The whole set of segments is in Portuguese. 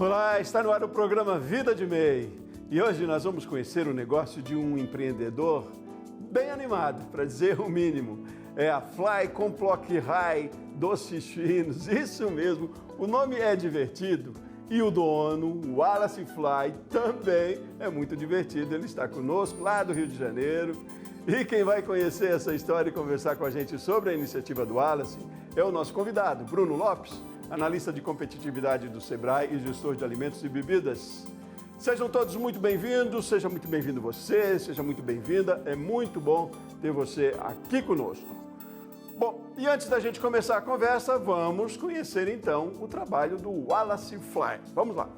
Olá, está no ar o programa Vida de MEI. E hoje nós vamos conhecer o negócio de um empreendedor bem animado, para dizer o mínimo. É a Fly Complock High Doces Finos, isso mesmo, o nome é divertido. E o dono, o Wallace Fly, também é muito divertido. Ele está conosco lá do Rio de Janeiro. E quem vai conhecer essa história e conversar com a gente sobre a iniciativa do Wallace é o nosso convidado, Bruno Lopes, analista de competitividade do Sebrae e gestor de alimentos e bebidas. Sejam todos muito bem-vindos, seja muito bem-vindo você, seja muito bem-vinda. É muito bom ter você aqui conosco. Bom, e antes da gente começar a conversa, vamos conhecer então o trabalho do Wallace Fly. Vamos lá!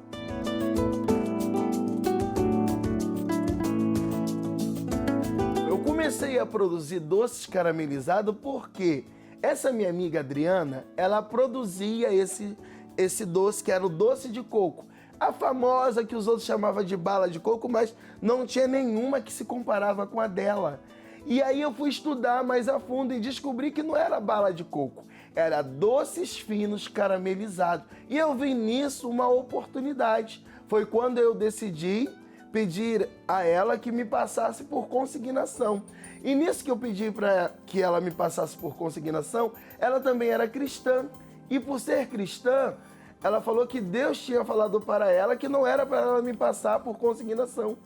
Eu comecei a produzir doces caramelizados porque essa minha amiga Adriana, ela produzia esse doce que era o doce de coco. A famosa que os outros chamavam de bala de coco, mas não tinha nenhuma que se comparava com a dela. E aí eu fui estudar mais a fundo e descobri que não era bala de coco, era doces finos caramelizados. E eu vi nisso uma oportunidade. Foi quando eu decidi pedir a ela que me passasse por consignação. E nisso que eu pedi para que ela me passasse por consignação, ela também era cristã. E por ser cristã, ela falou que Deus tinha falado para ela que não era para ela me passar por consignação,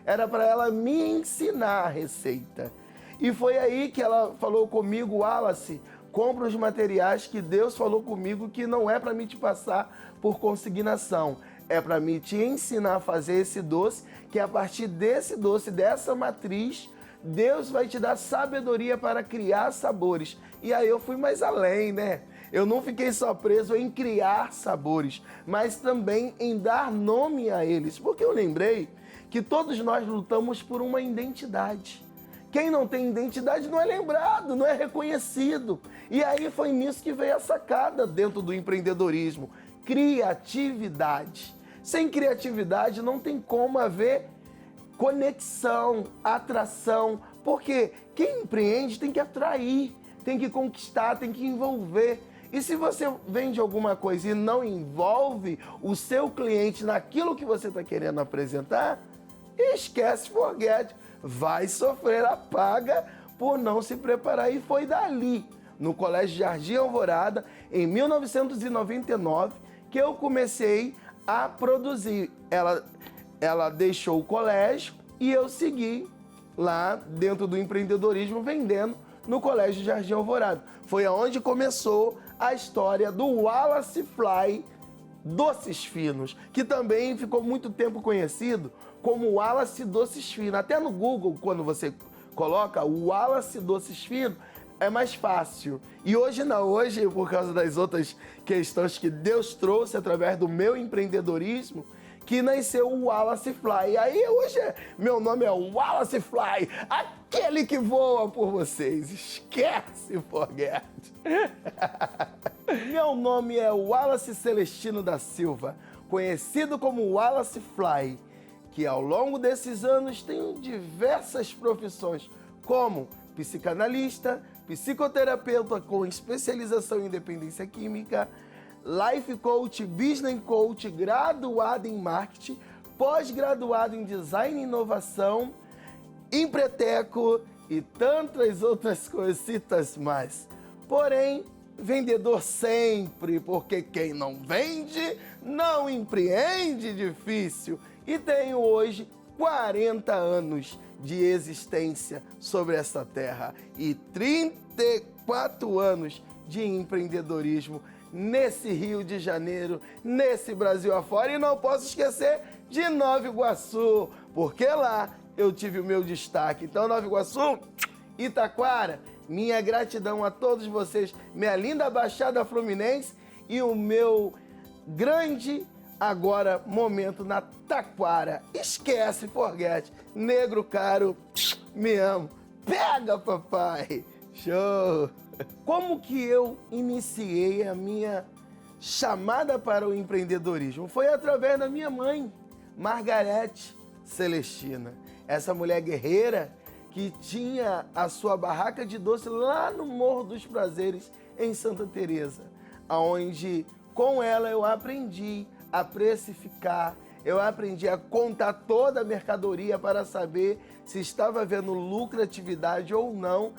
era para ela me ensinar a receita. E foi aí que ela falou comigo, Wallace, compra os materiais que Deus falou comigo que não é para me te passar por consignação, é para me te ensinar a fazer esse doce, que a partir desse doce, dessa matriz, Deus vai te dar sabedoria para criar sabores. E aí eu fui mais além, né? Eu não fiquei só preso em criar sabores, mas também em dar nome a eles, porque eu lembrei que todos nós lutamos por uma identidade. Quem não tem identidade não é lembrado, não é reconhecido. E aí foi nisso que veio a sacada dentro do empreendedorismo. Criatividade. Sem criatividade não tem como haver conexão, atração, porque quem empreende tem que atrair, tem que conquistar, tem que envolver. E se você vende alguma coisa e não envolve o seu cliente naquilo que você está querendo apresentar, esquece, forget, vai sofrer a paga por não se preparar. E foi dali, no Colégio Jardim Alvorada, em 1999, que eu comecei a produzir. Ela deixou o colégio e eu segui lá dentro do empreendedorismo vendendo no Colégio Jardim Alvorada. Foi aonde começou a história do Wallace Fly Doces Finos, que também ficou muito tempo conhecido como Wallace Doces Finos. Até no Google, quando você coloca Wallace Doces Finos, é mais fácil. E hoje não, hoje por causa das outras questões que Deus trouxe através do meu empreendedorismo, que nasceu o Wallace Fly. E aí hoje meu nome é Wallace Fly, aquele que voa por vocês. Esquece, forget. Meu nome é Wallace Celestino da Silva, conhecido como Wallace Fly, que ao longo desses anos tenho diversas profissões, como psicanalista, psicoterapeuta com especialização em dependência química, life coach, business coach, graduado em marketing, pós-graduado em design e inovação, empreteco e tantas outras coisitas mais. Porém, vendedor sempre, porque quem não vende, não empreende. Difícil. E tenho hoje 40 anos de existência sobre essa terra e 34 anos de empreendedorismo nesse Rio de Janeiro, nesse Brasil afora. E não posso esquecer de Nova Iguaçu, porque lá eu tive o meu destaque. Então, Nova Iguaçu, Itaquara, minha gratidão a todos vocês, minha linda Baixada Fluminense e o meu grande agora momento na Taquara. Esquece, forget, negro caro, me amo, pega papai, show! Como que eu iniciei a minha chamada para o empreendedorismo? Foi através da minha mãe, Margarete Celestina, essa mulher guerreira que tinha a sua barraca de doce lá no Morro dos Prazeres, em Santa Teresa, onde com ela eu aprendi a precificar, eu aprendi a contar toda a mercadoria para saber se estava havendo lucratividade ou não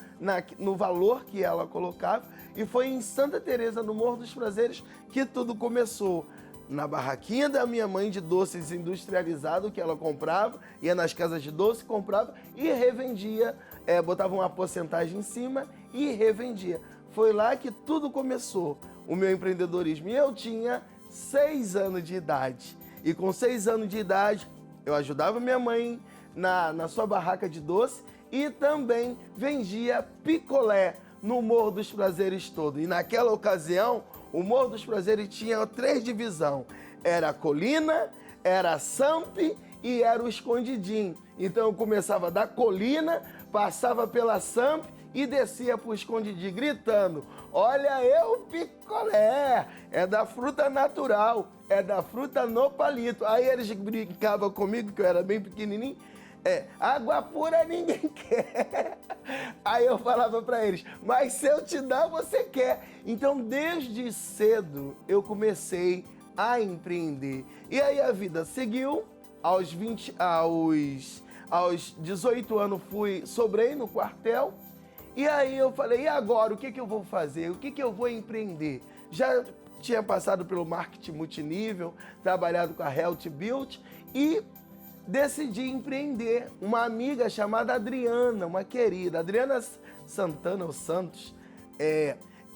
no valor que ela colocava. E foi em Santa Teresa, no Morro dos Prazeres, que tudo começou. Na barraquinha da minha mãe de doces industrializado que ela comprava, ia nas casas de doce, comprava e revendia, botava uma porcentagem em cima e revendia. Foi lá que tudo começou, o meu empreendedorismo. E eu tinha 6 anos de idade. E com 6 anos de idade, eu ajudava minha mãe na sua barraca de doce e também vendia picolé no Morro dos Prazeres todo. E naquela ocasião, o Morro dos Prazeres tinha 3 divisões. Era a Colina, era a Samp e era o Escondidinho. Então eu começava da Colina, passava pela Samp e descia para o Escondidinho gritando: olha eu picolé, é da fruta natural, é da fruta no palito. Aí eles brincavam comigo, que eu era bem pequenininho, água pura ninguém quer. Aí eu falava para eles: mas se eu te dar, você quer. Então, desde cedo, eu comecei a empreender. E aí a vida seguiu. Aos 18 anos sobrei no quartel. E aí eu falei: e agora, o que eu vou fazer? O que eu vou empreender? Já tinha passado pelo marketing multinível, trabalhado com a Health Build e decidi empreender. Uma amiga chamada Adriana, uma querida, Adriana Santana ou Santos,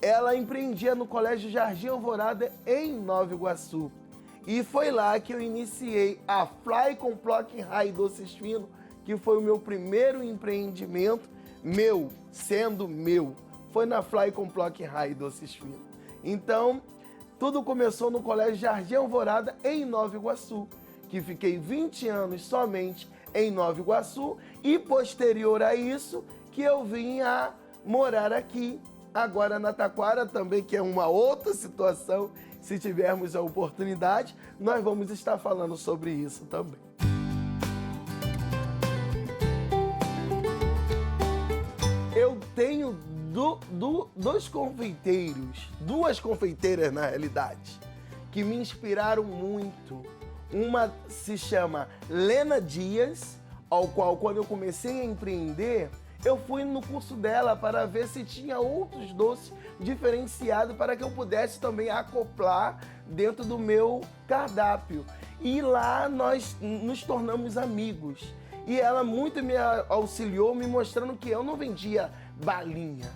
ela empreendia no Colégio Jardim Alvorada, em Nova Iguaçu. E foi lá que eu iniciei a Fly Complock High Doces Finos, que foi o meu primeiro empreendimento, sendo meu. Foi na Fly Complock High Doces Finos. Então, tudo começou no Colégio Jardim Alvorada, em Nova Iguaçu, que fiquei 20 anos somente em Nova Iguaçu, e posterior a isso, que eu vim a morar aqui, agora na Taquara também, que é uma outra situação. Se tivermos a oportunidade, nós vamos estar falando sobre isso também. Eu tenho dois confeiteiros, 2 confeiteiras na realidade, que me inspiraram muito. Uma se chama Lena Dias, ao qual, quando eu comecei a empreender, eu fui no curso dela para ver se tinha outros doces diferenciados para que eu pudesse também acoplar dentro do meu cardápio. E lá nós nos tornamos amigos. E ela muito me auxiliou, me mostrando que eu não vendia balinha.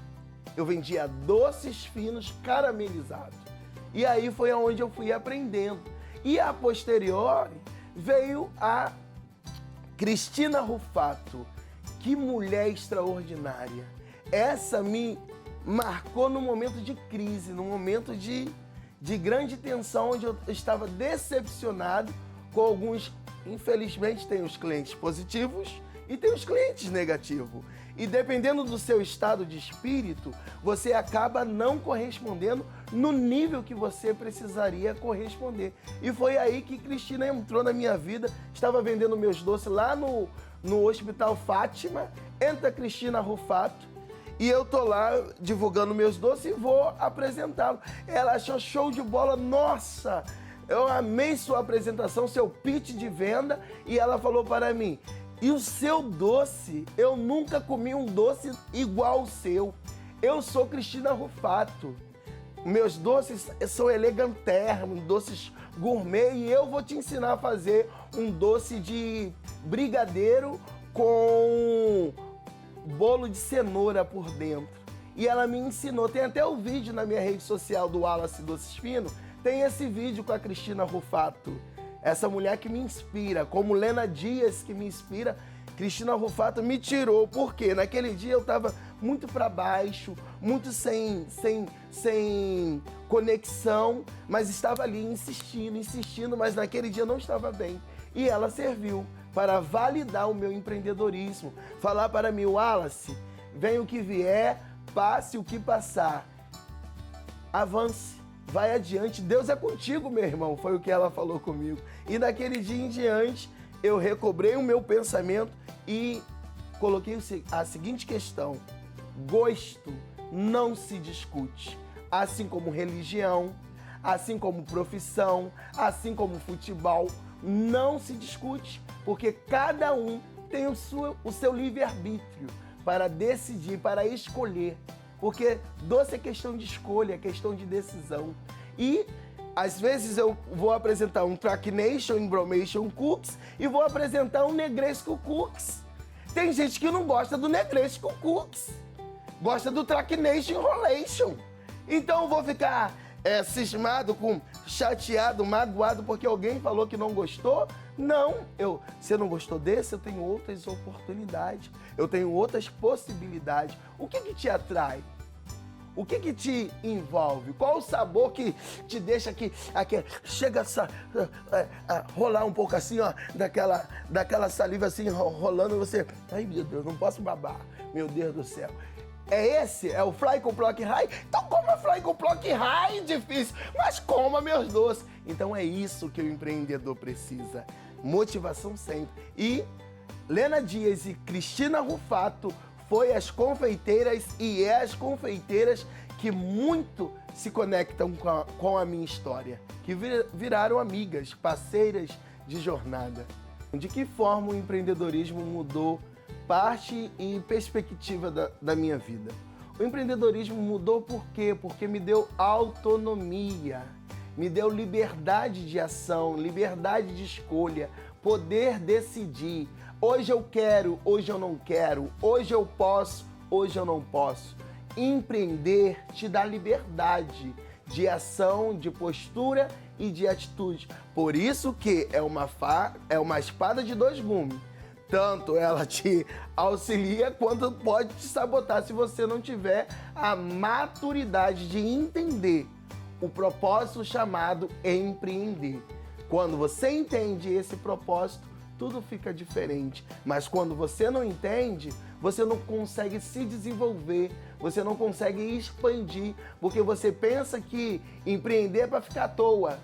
Eu vendia doces finos caramelizados. E aí foi onde eu fui aprendendo. E a posteriori veio a Cristina Rufato. Que mulher extraordinária. Essa me marcou num momento de crise, num momento de grande tensão, onde eu estava decepcionado com alguns. Infelizmente, tem os clientes positivos e tem os clientes negativos. E dependendo do seu estado de espírito, você acaba não correspondendo no nível que você precisaria corresponder. E foi aí que Cristina entrou na minha vida. Estava vendendo meus doces lá no Hospital Fátima. Entra Cristina Rufato e eu tô lá divulgando meus doces e vou apresentá-lo. Ela achou show de bola. Nossa, eu amei sua apresentação, seu pitch de venda. E ela falou para mim: e o seu doce? Eu nunca comi um doce igual ao seu. Eu sou Cristina Rufato. Meus doces são elegantérrimos, doces gourmet, e eu vou te ensinar a fazer um doce de brigadeiro com bolo de cenoura por dentro. E ela me ensinou. Tem até o vídeo na minha rede social do Wallace Doces Finos. Tem esse vídeo com a Cristina Rufato. Essa mulher que me inspira, como Lena Dias que me inspira, Cristina Rufato me tirou. Por quê? Naquele dia eu estava muito para baixo, muito sem conexão, mas estava ali insistindo, mas naquele dia eu não estava bem. E ela serviu para validar o meu empreendedorismo, falar para mim: Wallace, vem o que vier, passe o que passar, avance. Vai adiante, Deus é contigo, meu irmão, foi o que ela falou comigo. E daquele dia em diante, eu recobrei o meu pensamento e coloquei a seguinte questão: gosto não se discute, assim como religião, assim como profissão, assim como futebol, não se discute, porque cada um tem o seu livre-arbítrio para decidir, para escolher. Porque doce é questão de escolha, é questão de decisão. E às vezes eu vou apresentar um Tracknation Embromation Cookies e vou apresentar um Negresco Cookies. Tem gente que não gosta do Negresco Cookies, gosta do Tracknation Enrolation. Então eu vou ficar cismado, chateado, magoado porque alguém falou que não gostou? Não, você não gostou desse, eu tenho outras oportunidades, eu tenho outras possibilidades. O que te atrai? O que te envolve? Qual o sabor que te deixa chega a rolar um pouco assim, ó, daquela saliva assim rolando e você, ai meu Deus, não posso babar, meu Deus do céu. É o Fly com Block High? Então coma Fly com Block High, difícil, mas coma meus doces. Então é isso que o empreendedor precisa, motivação sempre. E Lena Dias e Cristina Rufato foi as confeiteiras e é as confeiteiras que muito se conectam com a minha história, que viraram amigas, parceiras de jornada. De que forma o empreendedorismo mudou parte e perspectiva da minha vida? O empreendedorismo mudou por quê? Porque me deu autonomia, me deu liberdade de ação, liberdade de escolha, poder decidir. Hoje eu quero, hoje eu não quero, hoje eu posso, hoje eu não posso. Empreender te dá liberdade de ação, de postura e de atitude. Por isso que é uma espada de dois gumes. Tanto ela te auxilia quanto pode te sabotar se você não tiver a maturidade de entender o propósito chamado empreender. Quando você entende esse propósito, tudo fica diferente. Mas quando você não entende, você não consegue se desenvolver, você não consegue expandir, porque você pensa que empreender é para ficar à toa.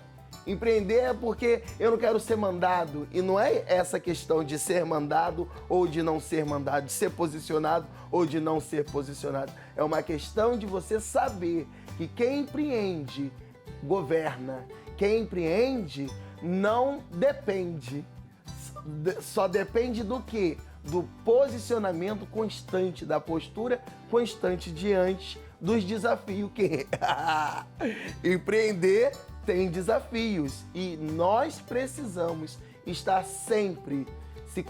Empreender é porque eu não quero ser mandado. E não é essa questão de ser mandado ou de não ser mandado, de ser posicionado ou de não ser posicionado. É uma questão de você saber que quem empreende governa. Quem empreende não depende. Só depende do quê? Do posicionamento constante, da postura constante diante dos desafios que empreender tem desafios e nós precisamos estar sempre se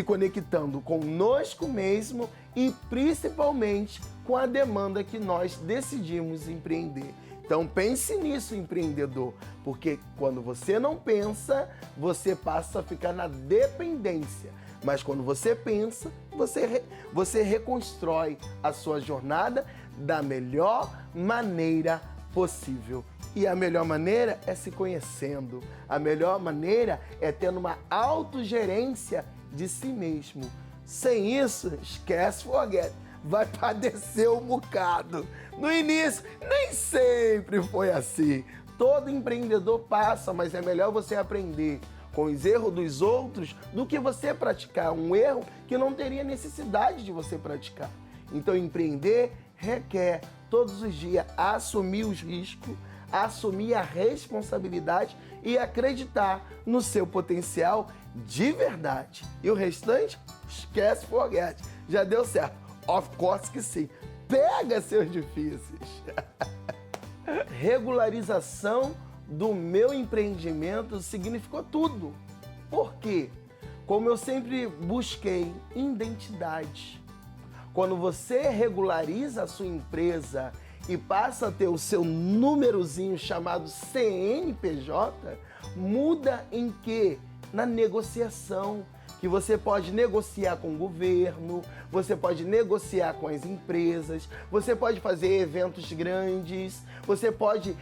conectando conosco mesmo e principalmente com a demanda que nós decidimos empreender. Então pense nisso, empreendedor, porque quando você não pensa, você passa a ficar na dependência. Mas quando você pensa, você reconstrói a sua jornada da melhor maneira possível. E a melhor maneira é se conhecendo. A melhor maneira é tendo uma autogerência de si mesmo. Sem isso, esquece, forget. Vai padecer um bocado. No início, nem sempre foi assim. Todo empreendedor passa, mas é melhor você aprender com os erros dos outros do que você praticar um erro que não teria necessidade de você praticar. Então, empreender requer todos os dias assumir os riscos, assumir a responsabilidade e acreditar no seu potencial de verdade. E o restante, esquece, forget. Já deu certo. Of course que sim. Pega seus difíceis. Regularização do meu empreendimento significou tudo. Por quê? Como eu sempre busquei identidade. Quando você regulariza a sua empresa e passa a ter o seu númerozinho chamado CNPJ, muda em quê? Na negociação. Que você pode negociar com o governo, você pode negociar com as empresas, você pode fazer eventos grandes, você pode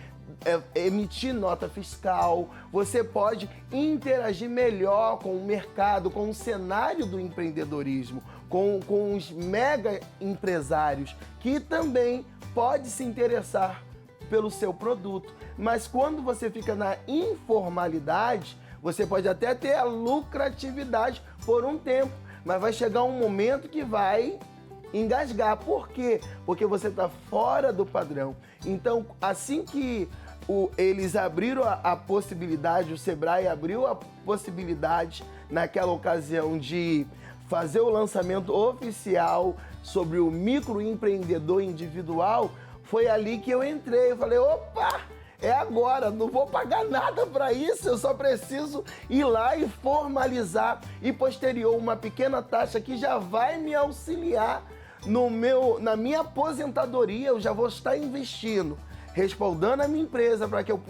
emitir nota fiscal, você pode interagir melhor com o mercado, com o cenário do empreendedorismo, com os mega empresários, que também pode se interessar pelo seu produto. Mas quando você fica na informalidade, você pode até ter a lucratividade por um tempo, mas vai chegar um momento que vai engasgar. Por quê? Porque você está fora do padrão. Então, assim que eles abriram a possibilidade, o Sebrae abriu a possibilidade naquela ocasião de fazer o lançamento oficial sobre o microempreendedor individual. Foi ali que eu entrei. Eu falei, opa, é agora, não vou pagar nada para isso, eu só preciso ir lá e formalizar e posterior uma pequena taxa que já vai me auxiliar na minha aposentadoria. Eu já vou estar investindo, respaldando a minha empresa para que eu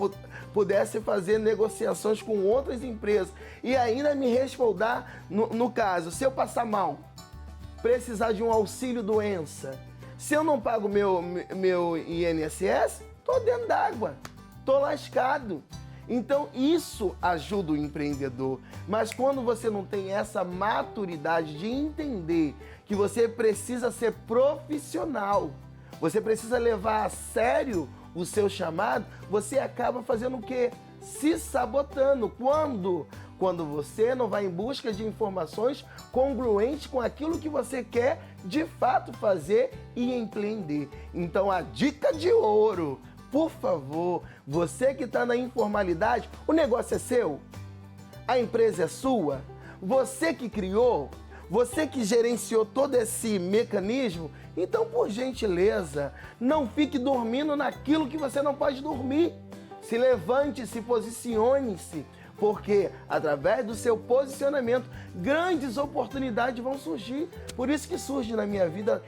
pudesse fazer negociações com outras empresas e ainda me respaldar no caso, se eu passar mal, precisar de um auxílio doença, se eu não pago meu INSS, tô dentro d'água, tô lascado. Então isso ajuda o empreendedor, mas quando você não tem essa maturidade de entender que você precisa ser profissional, você precisa levar a sério o seu chamado, você acaba fazendo o quê? Se sabotando. Quando você não vai em busca de informações congruentes com aquilo que você quer de fato fazer e empreender. Então a dica de ouro, por favor, você que está na informalidade, o negócio é seu? A empresa é sua? Você que criou? Você que gerenciou todo esse mecanismo? Então, por gentileza, não fique dormindo naquilo que você não pode dormir. Se levante, se posicione-se, porque através do seu posicionamento, grandes oportunidades vão surgir. Por isso que surge na minha vida,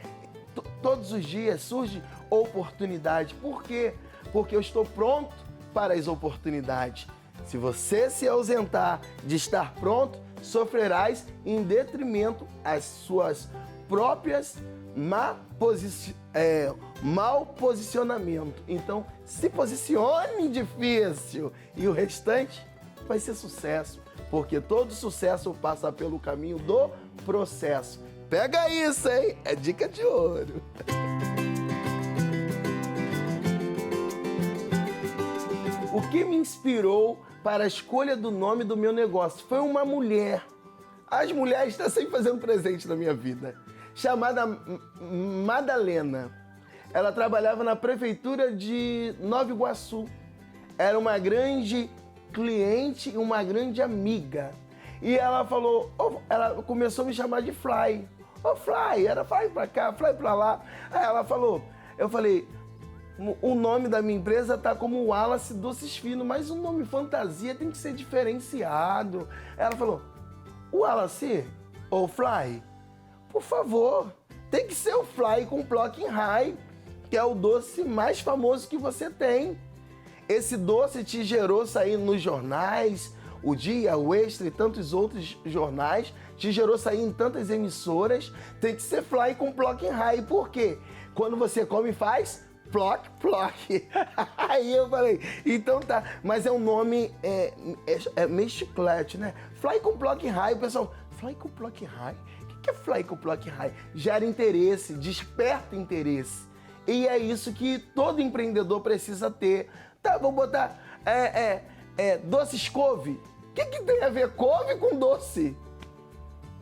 todos os dias, surge oportunidade. Por quê? Porque eu estou pronto para as oportunidades. Se você se ausentar de estar pronto, sofrerás em detrimento às suas próprias mau posicionamento. Então, se posicione, difícil, e o restante vai ser sucesso, porque todo sucesso passa pelo caminho do processo. Pega isso, hein? É dica de ouro. O que me inspirou para a escolha do nome do meu negócio foi uma mulher. As mulheres estão sempre fazendo presente na minha vida. Chamada Madalena. Ela trabalhava na prefeitura de Nova Iguaçu. Era uma grande cliente e uma grande amiga. E ela falou, ela começou a me chamar de Fly. Fly, era Fly pra cá, Fly pra lá. Aí ela falou, eu falei, o nome da minha empresa tá como Wallace Doces Finos, mas o nome fantasia tem que ser diferenciado. Ela falou, Wallace ou Fly? Por favor, tem que ser o Fly com Plucking High, que é o doce mais famoso que você tem. Esse doce te gerou sair nos jornais, o Dia, o Extra e tantos outros jornais, te gerou sair em tantas emissoras. Tem que ser Fly com Plucking High. Por quê? Quando você come, faz ploc, ploc. Aí eu falei, então tá, mas é um nome, meio chiclete, né? Fly com Plucking High, o pessoal, Fly com Plucking High? O que é Fly com Plucking High? Gera interesse, desperta interesse. E é isso que todo empreendedor precisa ter. Tá, vou botar doces couve. O que tem a ver couve com doce?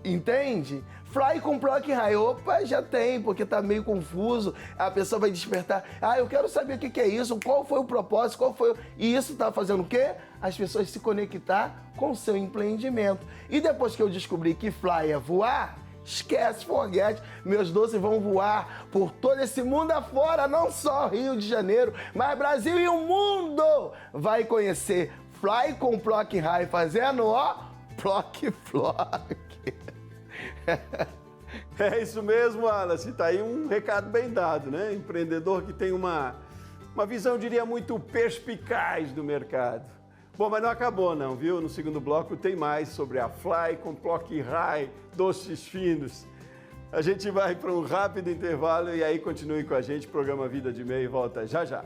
Entende? Fly com Plucking High. Opa, já tem, porque tá meio confuso. A pessoa vai despertar. Eu quero saber o que é isso, qual foi o propósito, E isso tá fazendo o quê? As pessoas se conectar com o seu empreendimento. E depois que eu descobri que Fly é voar, esquece, forget, meus doces vão voar por todo esse mundo afora, não só Rio de Janeiro, mas Brasil e o mundo vai conhecer Fly com Plucking High, fazendo, ploc, ploc. É isso mesmo, Wallace. Tá aí um recado bem dado, né? Empreendedor que tem uma visão, diria, muito perspicaz do mercado. Bom, mas não acabou não, viu? No segundo bloco tem mais sobre a Fly com Plucking High, doces finos. A gente vai para um rápido intervalo e aí continue com a gente. Programa Vida de Meio volta já já.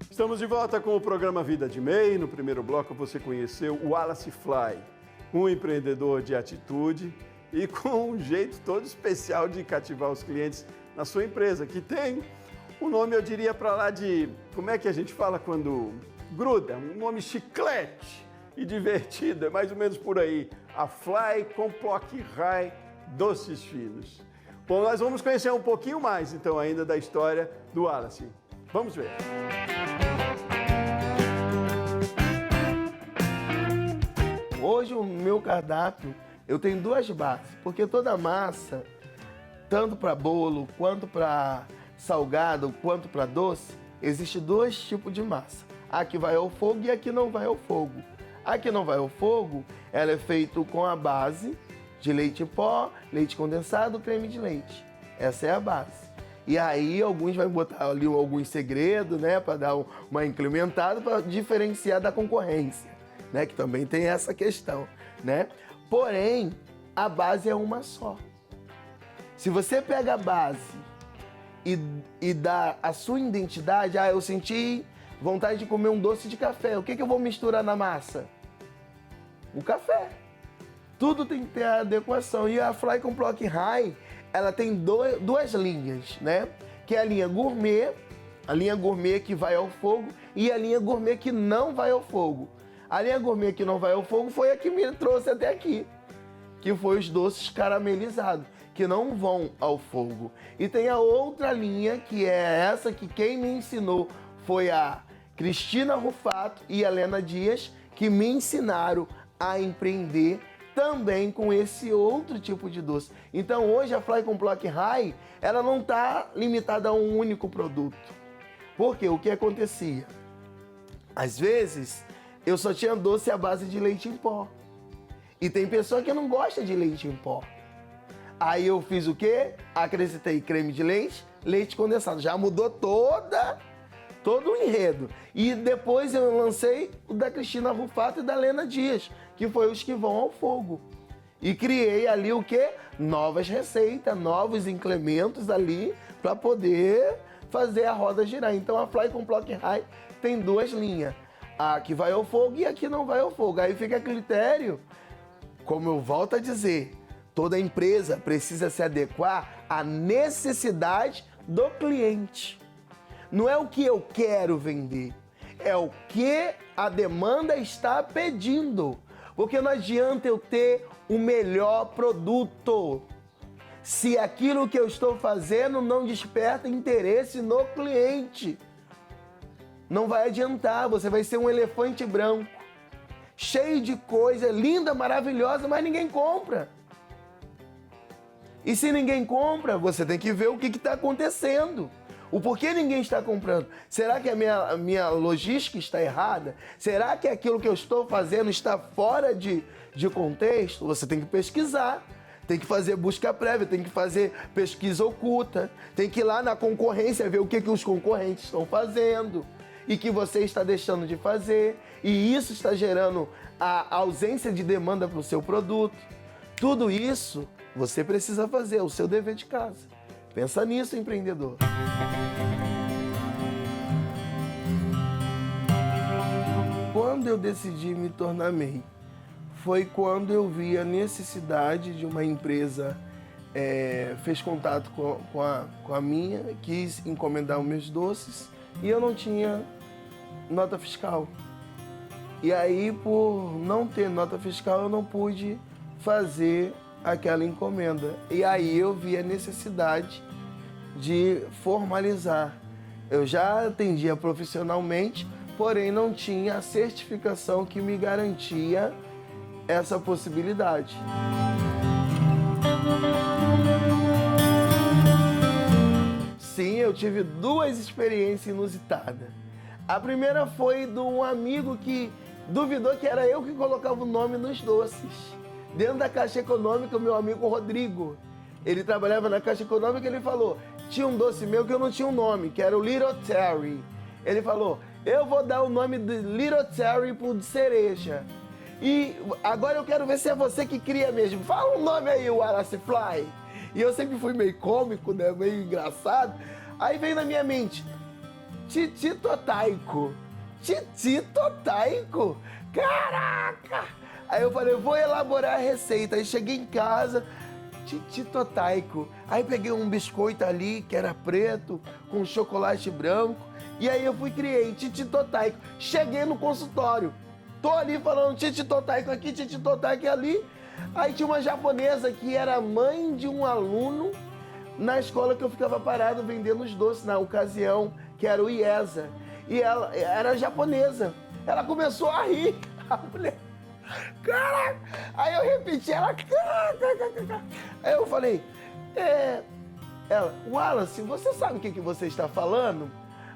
Estamos de volta com o programa Vida de MEI. No primeiro bloco você conheceu o Wallace Fly, um empreendedor de atitude e com um jeito todo especial de cativar os clientes na sua empresa, que tem um nome, eu diria, para lá de, como é que a gente fala quando gruda? Um nome chiclete e divertido, é mais ou menos por aí. A Fly Complock High Doces Finos. Bom, nós vamos conhecer um pouquinho mais, então, ainda da história do Wallace. Vamos ver. Hoje, o meu cardápio, eu tenho duas bases, porque toda massa, tanto para bolo, quanto para salgado, quanto para doce, existe dois tipos de massa. A que vai ao fogo e a que não vai ao fogo. A que não vai ao fogo, ela é feita com a base de leite em pó, leite condensado, creme de leite. Essa é a base. E aí alguns vão botar ali alguns segredos, né, para dar uma incrementada, para diferenciar da concorrência, né, que também tem essa questão, né? Porém, a base é uma só. Se você pega a base e dá a sua identidade, eu senti vontade de comer um doce de café, o que eu vou misturar na massa? O café. Tudo tem que ter a adequação. E a Fly Complock High, ela tem duas linhas, né? Que é a linha gourmet que vai ao fogo e a linha gourmet que não vai ao fogo. A linha gourmet que não vai ao fogo foi a que me trouxe até aqui, que foi os doces caramelizados, que não vão ao fogo. E tem a outra linha, que é essa que quem me ensinou foi a Cristina Rufato e a Helena Dias, que me ensinaram a empreender também com esse outro tipo de doce. Então hoje a Fly Complock High, ela não está limitada a um único produto. Porque o que acontecia? Às vezes eu só tinha doce à base de leite em pó. E tem pessoa que não gosta de leite em pó. Aí eu fiz o quê? Acrescentei creme de leite, leite condensado. Já mudou todo o enredo. E depois eu lancei o da Cristina Rufato e da Helena Dias, que foi os que vão ao fogo. E criei ali o quê? Novas receitas, novos incrementos ali para poder fazer a roda girar. Então a Fly Complock High tem duas linhas. A que vai ao fogo e a que não vai ao fogo. Aí fica a critério, como eu volto a dizer, toda empresa precisa se adequar à necessidade do cliente. Não é o que eu quero vender, é o que a demanda está pedindo. Porque não adianta eu ter o melhor produto se aquilo que eu estou fazendo não desperta interesse no cliente. Não vai adiantar, você vai ser um elefante branco, cheio de coisa, linda, maravilhosa, mas ninguém compra. E se ninguém compra, você tem que ver o que está acontecendo. O porquê ninguém está comprando? Será que a minha logística está errada? Será que aquilo que eu estou fazendo está fora de contexto? Você tem que pesquisar, tem que fazer busca prévia, tem que fazer pesquisa oculta, tem que ir lá na concorrência ver o que os concorrentes estão fazendo e que você está deixando de fazer. E isso está gerando a ausência de demanda para o seu produto. Tudo isso você precisa fazer, é o seu dever de casa. Pensa nisso, empreendedor. Quando eu decidi me tornar MEI, foi quando eu vi a necessidade de uma empresa, fez contato com a minha, quis encomendar os meus doces e eu não tinha nota fiscal. E aí, por não ter nota fiscal, eu não pude fazer aquela encomenda. E aí eu vi a necessidade de formalizar. Eu já atendia profissionalmente, porém não tinha a certificação que me garantia essa possibilidade. Sim, eu tive duas experiências inusitadas. A primeira foi de um amigo que duvidou que era eu que colocava o nome nos doces. Dentro da Caixa Econômica, o meu amigo Rodrigo, ele trabalhava na Caixa Econômica, ele falou, tinha um doce meu que eu não tinha um nome, que era o Little Terry. Ele falou, eu vou dar o nome de Little Terry por cereja. E agora eu quero ver se é você que cria mesmo. Fala um nome aí, Wallace Fly. E eu sempre fui meio cômico, né, meio engraçado. Aí veio na minha mente, Titito Taico. Titito Taico? Caraca! Aí eu falei, vou elaborar a receita. Aí cheguei em casa, Titi Totaico. Aí peguei um biscoito ali, que era preto, com chocolate branco. E aí eu fui e criei Titi Totaico. Cheguei no consultório. Tô ali falando Titi Totaico aqui, Titi Totaico ali. Aí tinha uma japonesa que era mãe de um aluno na escola que eu ficava parado vendendo os doces na ocasião, que era o IESA. E ela era japonesa. Ela começou a rir. A mulher... Caraca! Aí eu repeti, ela... Aí eu falei... Ela, Wallace, você sabe o que você está falando?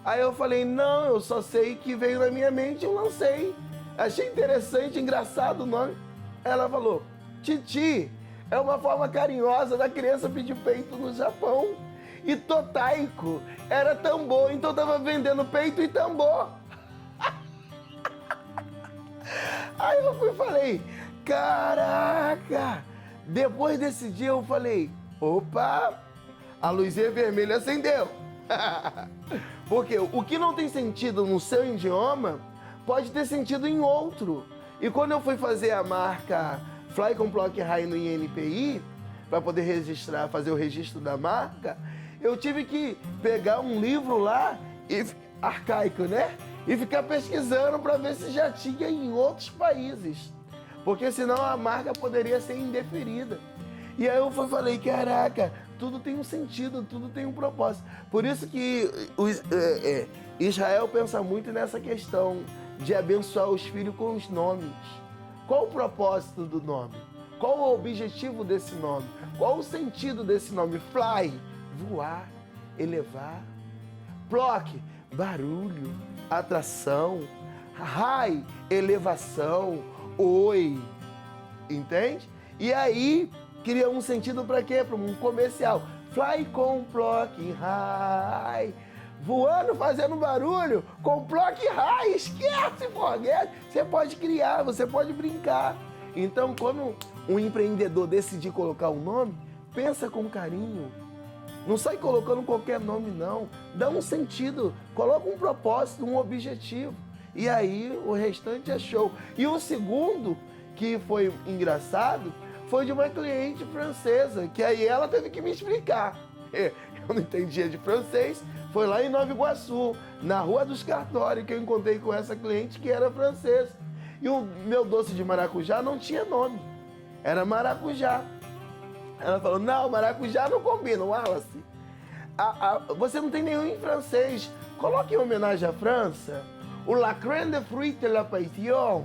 Aí eu falei, não, eu só sei que veio na minha mente e eu lancei. Achei interessante, engraçado o nome. Ela falou, Titi, é uma forma carinhosa da criança pedir peito no Japão. E Totaico era tambor, então eu tava vendendo peito e tambor. Aí eu fui e falei, caraca! Depois desse dia eu falei, opa, a luzinha vermelha acendeu. Porque o que não tem sentido no seu idioma, pode ter sentido em outro. E quando eu fui fazer a marca Fly Complock High no INPI, para poder registrar, fazer o registro da marca, eu tive que pegar um livro lá, arcaico, né? E ficar pesquisando para ver se já tinha em outros países. Porque senão a marca poderia ser indeferida. E aí eu falei, caraca, tudo tem um sentido, tudo tem um propósito. Por isso que Israel pensa muito nessa questão de abençoar os filhos com os nomes. Qual o propósito do nome? Qual o objetivo desse nome? Qual o sentido desse nome? Fly, voar, elevar. Plock, barulho, atração. High, elevação. Oi, entende? E aí, cria um sentido para quê? Para um comercial. Fly com Plock High. Voando, fazendo barulho, com Plock High. Esquece, forget. Você pode criar, você pode brincar. Então, quando um empreendedor decidir colocar um nome, pensa com carinho. Não sai colocando qualquer nome, não. Dá um sentido, coloca um propósito, um objetivo. E aí, o restante é show. E o segundo, que foi engraçado, foi de uma cliente francesa, que aí ela teve que me explicar. Eu não entendia de francês. Foi lá em Nova Iguaçu, na Rua dos Cartórios, que eu encontrei com essa cliente que era francesa. E o meu doce de maracujá não tinha nome. Era maracujá. Ela falou, não, maracujá não combina, Wallace. Você não tem nenhum em francês. Coloque em homenagem à França o La Crème de Fruit de la Passion.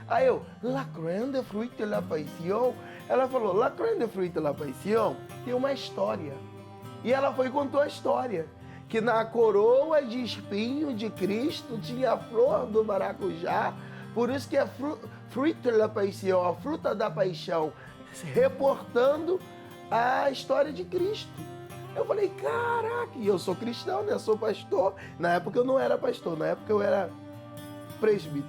Aí eu, La Crème de Fruit de la Passion? Ela falou, La Crème de Fruit de la Passion tem uma história. E ela foi e contou a história. Que na coroa de espinho de Cristo tinha a flor do maracujá. Por isso que é Fruit de la Passion, a fruta da paixão, reportando a história de Cristo. Eu falei, caraca, e eu sou cristão, né? Eu sou pastor. Na época eu não era pastor, na época eu era presbítero.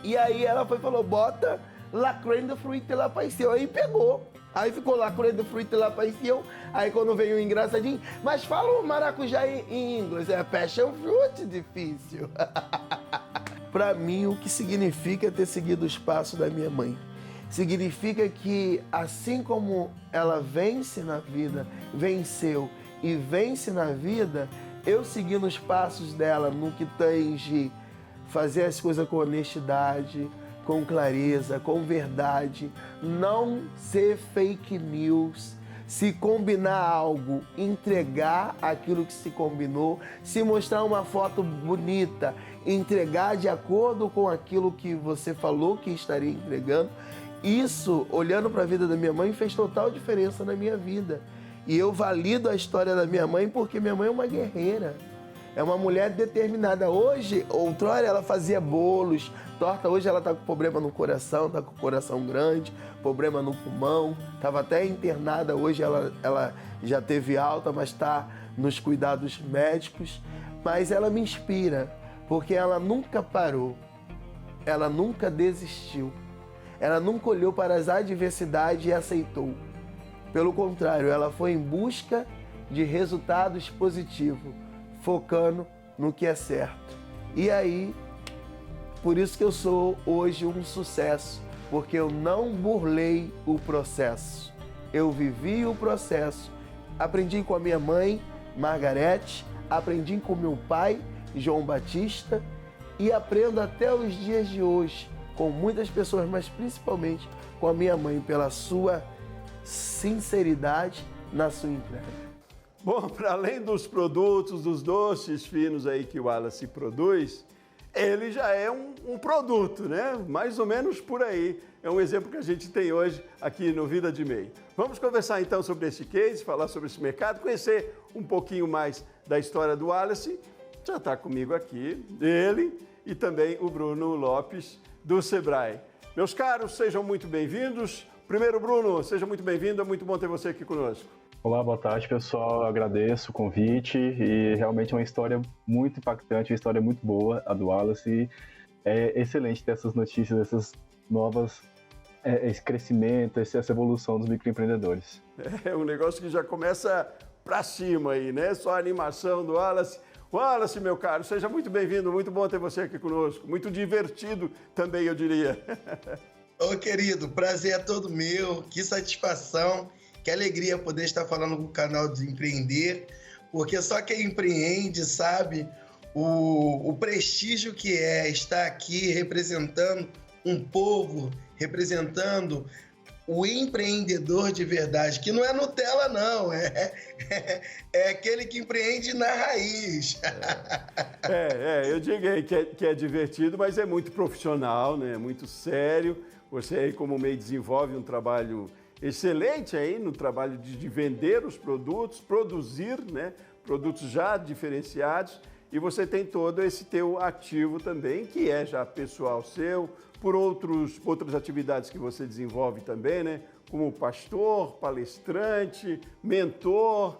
E aí ela foi e falou, bota La Crème de Fruit de la Passion. Aí pegou. Aí ficou La Crème de Fruit de la Passion. Aí quando veio o engraçadinho, mas fala o maracujá em inglês. É passion fruit, difícil. Para mim, o que significa ter seguido os passos da minha mãe? Significa que assim como ela vence na vida, venceu e vence na vida, eu segui nos passos dela no que tange fazer as coisas com honestidade, com clareza, com verdade, não ser fake news, se combinar algo, entregar aquilo que se combinou, se mostrar uma foto bonita, entregar de acordo com aquilo que você falou que estaria entregando. Isso, olhando para a vida da minha mãe, fez total diferença na minha vida. E eu valido a história da minha mãe porque minha mãe é uma guerreira. É uma mulher determinada. Hoje, outrora, ela fazia bolos, torta. Hoje ela está com problema no coração, está com o coração grande, problema no pulmão. Estava até internada. Hoje ela já teve alta, mas está nos cuidados médicos. Mas ela me inspira, porque ela nunca parou. Ela nunca desistiu. Ela nunca olhou para as adversidades e aceitou. Pelo contrário, ela foi em busca de resultados positivos, focando no que é certo. E aí, por isso que eu sou hoje um sucesso, porque eu não burlei o processo. eu vivi o processo. Aprendi com a minha mãe, Margarete, aprendi com meu pai, João Batista, e aprendo até os dias de hoje com muitas pessoas, mas principalmente com a minha mãe, pela sua sinceridade na sua entrega. Bom, para além dos produtos, dos doces finos aí que o Wallace produz, ele já é um produto, né? Mais ou menos por aí. É um exemplo que a gente tem hoje aqui no Vida de MEI. Vamos conversar então sobre esse case, falar sobre esse mercado, conhecer um pouquinho mais da história do Wallace. Já está comigo aqui, ele e também o Bruno Lopes, do Sebrae. Meus caros, sejam muito bem-vindos. Primeiro, Bruno, seja muito bem-vindo, é muito bom ter você aqui conosco. Olá, boa tarde, pessoal. Eu agradeço o convite e realmente é uma história muito impactante, uma história muito boa, a do Wallace. É excelente ter essas notícias, essas novas, esse crescimento, essa evolução dos microempreendedores. É um negócio que já começa para cima aí, né? Só a animação do Wallace. Wallace, meu caro, seja muito bem-vindo, muito bom ter você aqui conosco. Muito divertido também, eu diria. Ô, querido, prazer é todo meu, que satisfação. Que alegria poder estar falando com o canal de Empreender, porque só quem empreende sabe o prestígio que é estar aqui representando um povo, representando o empreendedor de verdade, que não é Nutella não, é aquele que empreende na raiz. Eu digo aí que é divertido, mas é muito profissional, né? É muito sério. Você aí como MEI desenvolve um trabalho excelente aí no trabalho de vender os produtos, produzir, né, produtos já diferenciados, e você tem todo esse teu ativo também, que é já pessoal seu, por outras atividades que você desenvolve também, né, como pastor, palestrante, mentor.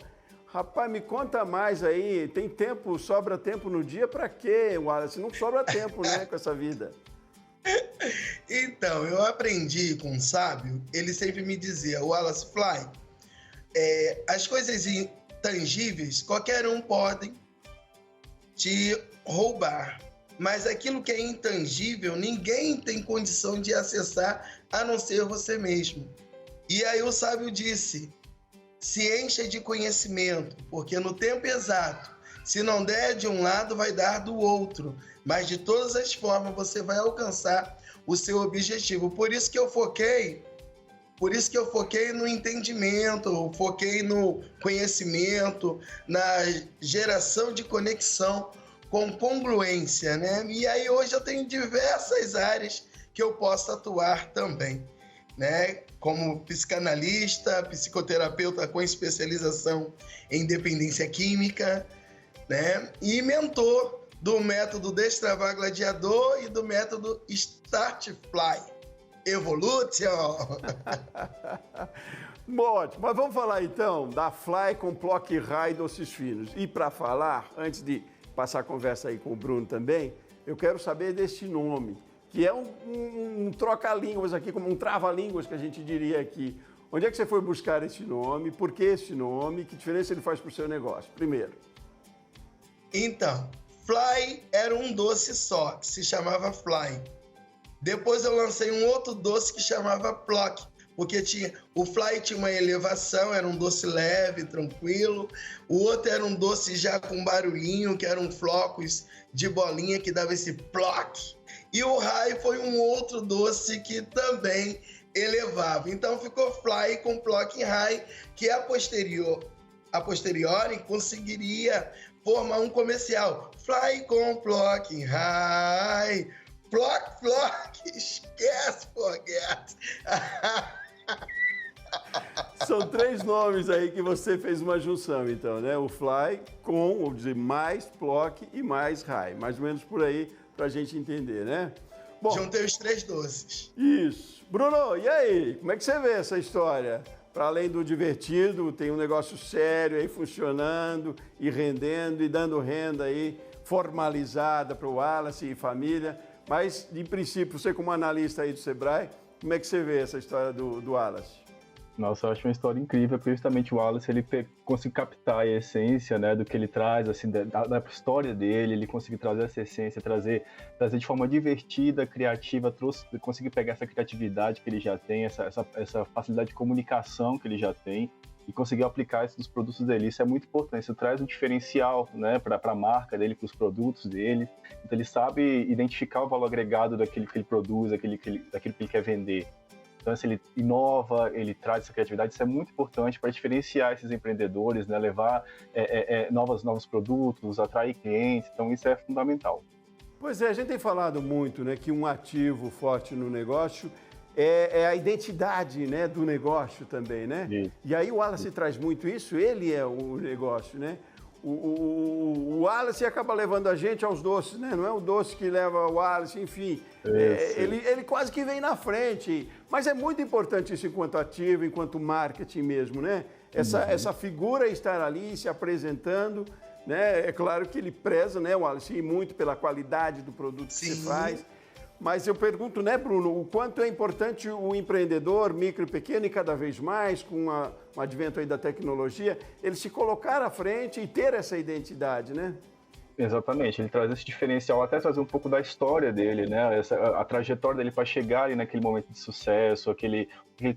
Rapaz, me conta mais aí, tem tempo, sobra tempo no dia para quê, Wallace? Não sobra tempo, né, com essa vida. Então, eu aprendi com um sábio, ele sempre me dizia, Wallace Fly, as coisas intangíveis, qualquer um pode te roubar, mas aquilo que é intangível, ninguém tem condição de acessar, a não ser você mesmo. E aí o sábio disse, se encha de conhecimento, porque no tempo exato, se não der de um lado, vai dar do outro. Mas de todas as formas, você vai alcançar o seu objetivo. Por isso que eu foquei no entendimento, foquei no conhecimento, na geração de conexão com congruência, né? E aí hoje eu tenho diversas áreas que eu posso atuar também, né? Como psicanalista, psicoterapeuta com especialização em dependência química, né? E mentor do método Destravar Gladiador e do método Start Fly Evolution. Bom, ótimo. Mas vamos falar então da Fly com Plock High doces finos. E para falar, antes de passar a conversa aí com o Bruno também, eu quero saber desse nome, que é um troca-línguas aqui, como um trava-línguas que a gente diria aqui. Onde é que você foi buscar esse nome? Por que esse nome? Que diferença ele faz para o seu negócio? Primeiro. Então, Fly era um doce só, que se chamava Fly. Depois eu lancei um outro doce que chamava Plock, porque o Fly tinha uma elevação, era um doce leve, tranquilo. O outro era um doce já com barulhinho, que eram flocos de bolinha que dava esse Plock. E o High foi um outro doce que também elevava. Então ficou Fly com Plock High, que a posteriori conseguiria formar um comercial. Fly com Plock High. Plock, esquece, forget. São 3 nomes aí que você fez uma junção, então, né? O Fly com, vou dizer, mais Plock e mais High. Mais ou menos por aí, pra gente entender, né? Bom, juntei os 3 doces. Isso. Bruno, e aí? Como é que você vê essa história? Para além do divertido, tem um negócio sério aí funcionando e rendendo e dando renda aí formalizada para o Wallace e família. Mas, de princípio, você como analista aí do Sebrae, como é que você vê essa história do Wallace? Nossa, eu acho uma história incrível, porque justamente o Wallace, ele conseguiu captar a essência, né, do que ele traz, assim, da história dele, ele conseguiu trazer essa essência, trazer de forma divertida, criativa, conseguir pegar essa criatividade que ele já tem, essa facilidade de comunicação que ele já tem, e conseguiu aplicar isso nos produtos dele. Isso é muito importante, isso traz um diferencial, né, para a marca dele, para os produtos dele. Então ele sabe identificar o valor agregado daquilo que ele produz, daquilo que ele quer vender. Então, se ele inova, ele traz essa criatividade, isso é muito importante para diferenciar esses empreendedores, né? Levar novos produtos, atrair clientes, então isso é fundamental. Pois é, a gente tem falado muito, né, que um ativo forte no negócio é a identidade, né, do negócio também, né? Isso. E aí o Wallace traz muito isso, ele é o negócio, né? O Wallace acaba levando a gente aos doces, né? Não é o doce que leva o Wallace, enfim. Ele quase que vem na frente. Mas é muito importante isso enquanto ativo, enquanto marketing mesmo, né? Essa figura estar ali se apresentando, né? É claro que ele preza, né, o Wallace, muito pela qualidade do produto que você faz. Mas eu pergunto, né, Bruno, o quanto é importante o empreendedor, micro e pequeno, e cada vez mais, com o advento aí da tecnologia, ele se colocar à frente e ter essa identidade, né? Exatamente, ele traz esse diferencial, até trazer um pouco da história dele, né? A trajetória dele para chegar ali naquele momento de sucesso, o que ele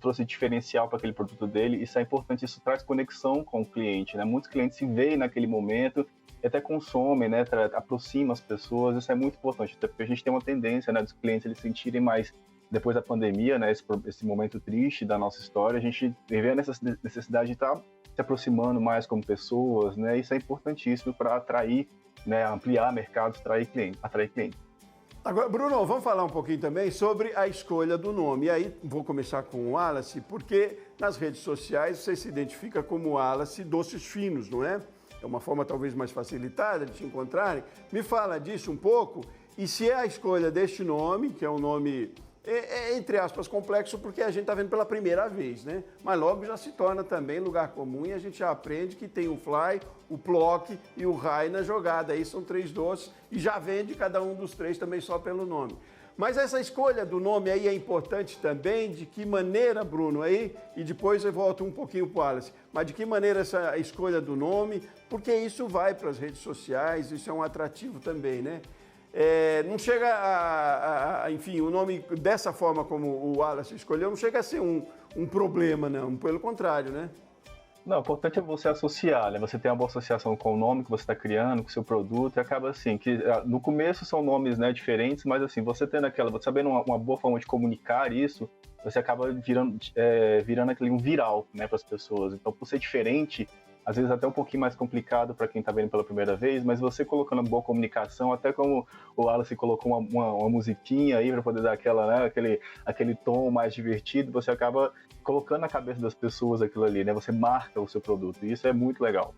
trouxe de diferencial para aquele produto dele. Isso é importante, isso traz conexão com o cliente, né? Muitos clientes se veem naquele momento e até consomem, né? Aproxima as pessoas, isso é muito importante, até porque a gente tem uma tendência, né, dos clientes eles sentirem mais, depois da pandemia, né, esse momento triste da nossa história, a gente vê a necessidade de estar se aproximando mais como pessoas, né? Isso é importantíssimo para atrair, né, ampliar mercados, atrair clientes. Agora, Bruno, vamos falar um pouquinho também sobre a escolha do nome. E aí vou começar com o Wallace, porque nas redes sociais você se identifica como Wallace Doces Finos, não é? É uma forma talvez mais facilitada de te encontrarem. Me fala disso um pouco e se é a escolha deste nome, que é um nome, entre aspas, complexo, porque a gente está vendo pela primeira vez, né? Mas logo já se torna também lugar comum e a gente já aprende que tem o Fly, o Plock e o High na jogada. Aí são 3 doces e já vende cada um dos 3 também só pelo nome. Mas essa escolha do nome aí é importante também, de que maneira, Bruno, aí, e depois eu volto um pouquinho para o Wallace, mas de que maneira essa escolha do nome, porque isso vai para as redes sociais, isso é um atrativo também, né? Não chega enfim, o nome dessa forma como o Wallace escolheu, não chega a ser um problema, não, pelo contrário, né? Não, o importante é você associar, né? Você tem uma boa associação com o nome que você está criando, com o seu produto, e acaba assim, que no começo são nomes, né, diferentes, mas assim, você sabendo uma boa forma de comunicar isso, você acaba virando aquele um viral, né, para as pessoas. Então, por ser diferente, às vezes até um pouquinho mais complicado para quem está vendo pela primeira vez, mas você colocando uma boa comunicação, até como o Wallace colocou uma musiquinha aí para poder dar aquele tom mais divertido, você acaba colocando na cabeça das pessoas aquilo ali, né? Você marca o seu produto, e isso é muito legal.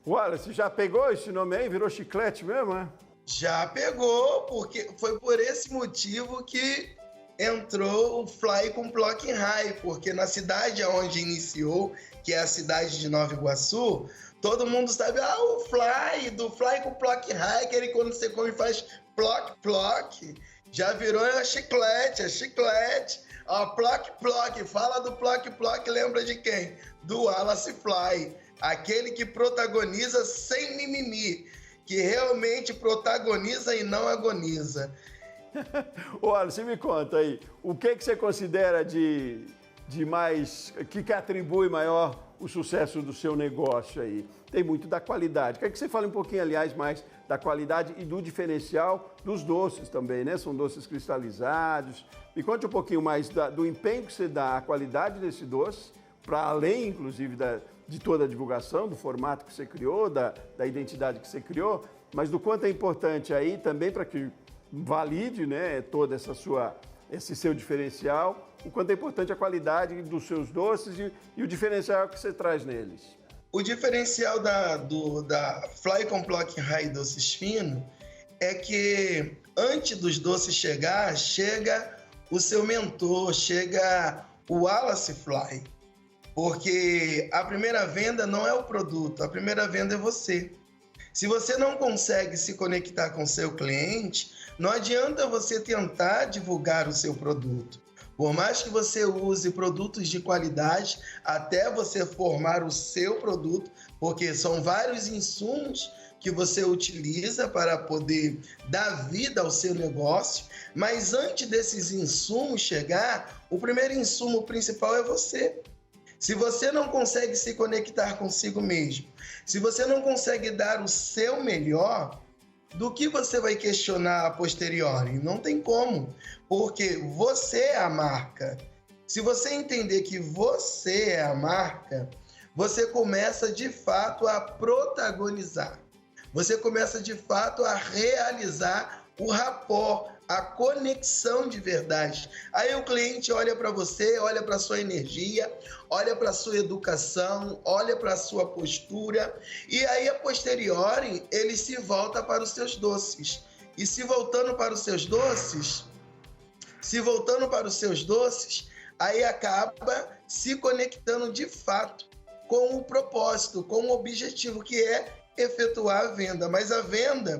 Wallace, já pegou esse nome aí? Virou chiclete mesmo, né? Já pegou, porque foi por esse motivo que entrou o Fly com Plock High, porque na cidade onde iniciou, que é a cidade de Nova Iguaçu, todo mundo sabe, o Fly, do Fly com Plock High, que ele quando você come faz plock, já virou a chiclete. Plock, fala do plock, lembra de quem? Do Wallace Fly, aquele que protagoniza sem mimimi, que realmente protagoniza e não agoniza. Olha, você me conta aí, o que você considera de mais, que atribui maior o sucesso do seu negócio aí? Tem muito da qualidade. Quer que você fale um pouquinho, aliás, mais da qualidade e do diferencial dos doces também, né? São doces cristalizados. Me conte um pouquinho mais do empenho que você dá à qualidade desse doce, para além, inclusive, de toda a divulgação, do formato que você criou, da identidade que você criou, mas do quanto é importante aí também para que valide, né, toda esse seu diferencial, o quanto é importante a qualidade dos seus doces e o diferencial que você traz neles. O diferencial da Fly com Plock High Doces Fino é que antes dos doces chega o seu mentor, chega o Wallace Fly. Porque a primeira venda não é o produto, a primeira venda é você. Se você não consegue se conectar com o seu cliente, não adianta você tentar divulgar o seu produto, Por mais que você use produtos de qualidade, até você formar o seu produto, porque são vários insumos que você utiliza para poder dar vida ao seu negócio, mas antes desses insumos chegar, o primeiro insumo principal é você. Se você não consegue se conectar consigo mesmo, se você não consegue dar o seu melhor, do que você vai questionar a posteriori? Não tem como, porque você é a marca. Se você entender que você é a marca, você começa de fato a protagonizar. Você começa de fato a realizar o rapport, a conexão de verdade. Aí o cliente olha para você, olha para a sua energia, olha para a sua educação, olha para a sua postura, e aí a posteriori ele se volta para os seus doces. E se voltando para os seus doces, aí acaba se conectando de fato com o propósito, com o objetivo, que é efetuar a venda. Mas a venda,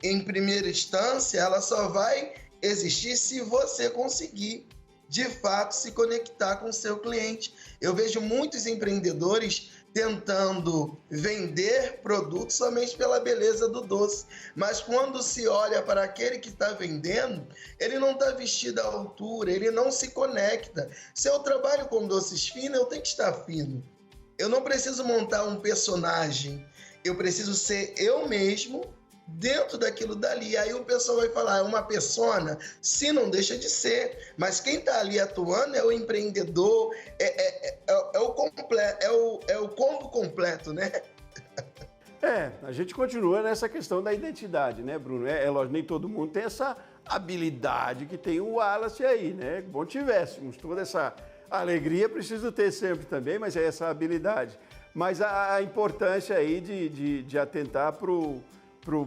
em primeira instância, ela só vai existir se você conseguir, de fato, se conectar com o seu cliente. Eu vejo muitos empreendedores tentando vender produtos somente pela beleza do doce, mas quando se olha para aquele que está vendendo, ele não está vestido à altura, ele não se conecta. Se eu trabalho com doces finos, eu tenho que estar fino. Eu não preciso montar um personagem, eu preciso ser eu mesmo dentro daquilo dali. Aí o pessoal vai falar, é uma persona? Sim, não deixa de ser. Mas quem está ali atuando é o empreendedor, é o combo completo, né? A gente continua nessa questão da identidade, né, Bruno? Lógico, nem todo mundo tem essa habilidade que tem o Wallace aí, né? Bom tivéssemos toda essa alegria, preciso ter sempre também, mas é essa habilidade. Mas a importância aí de atentar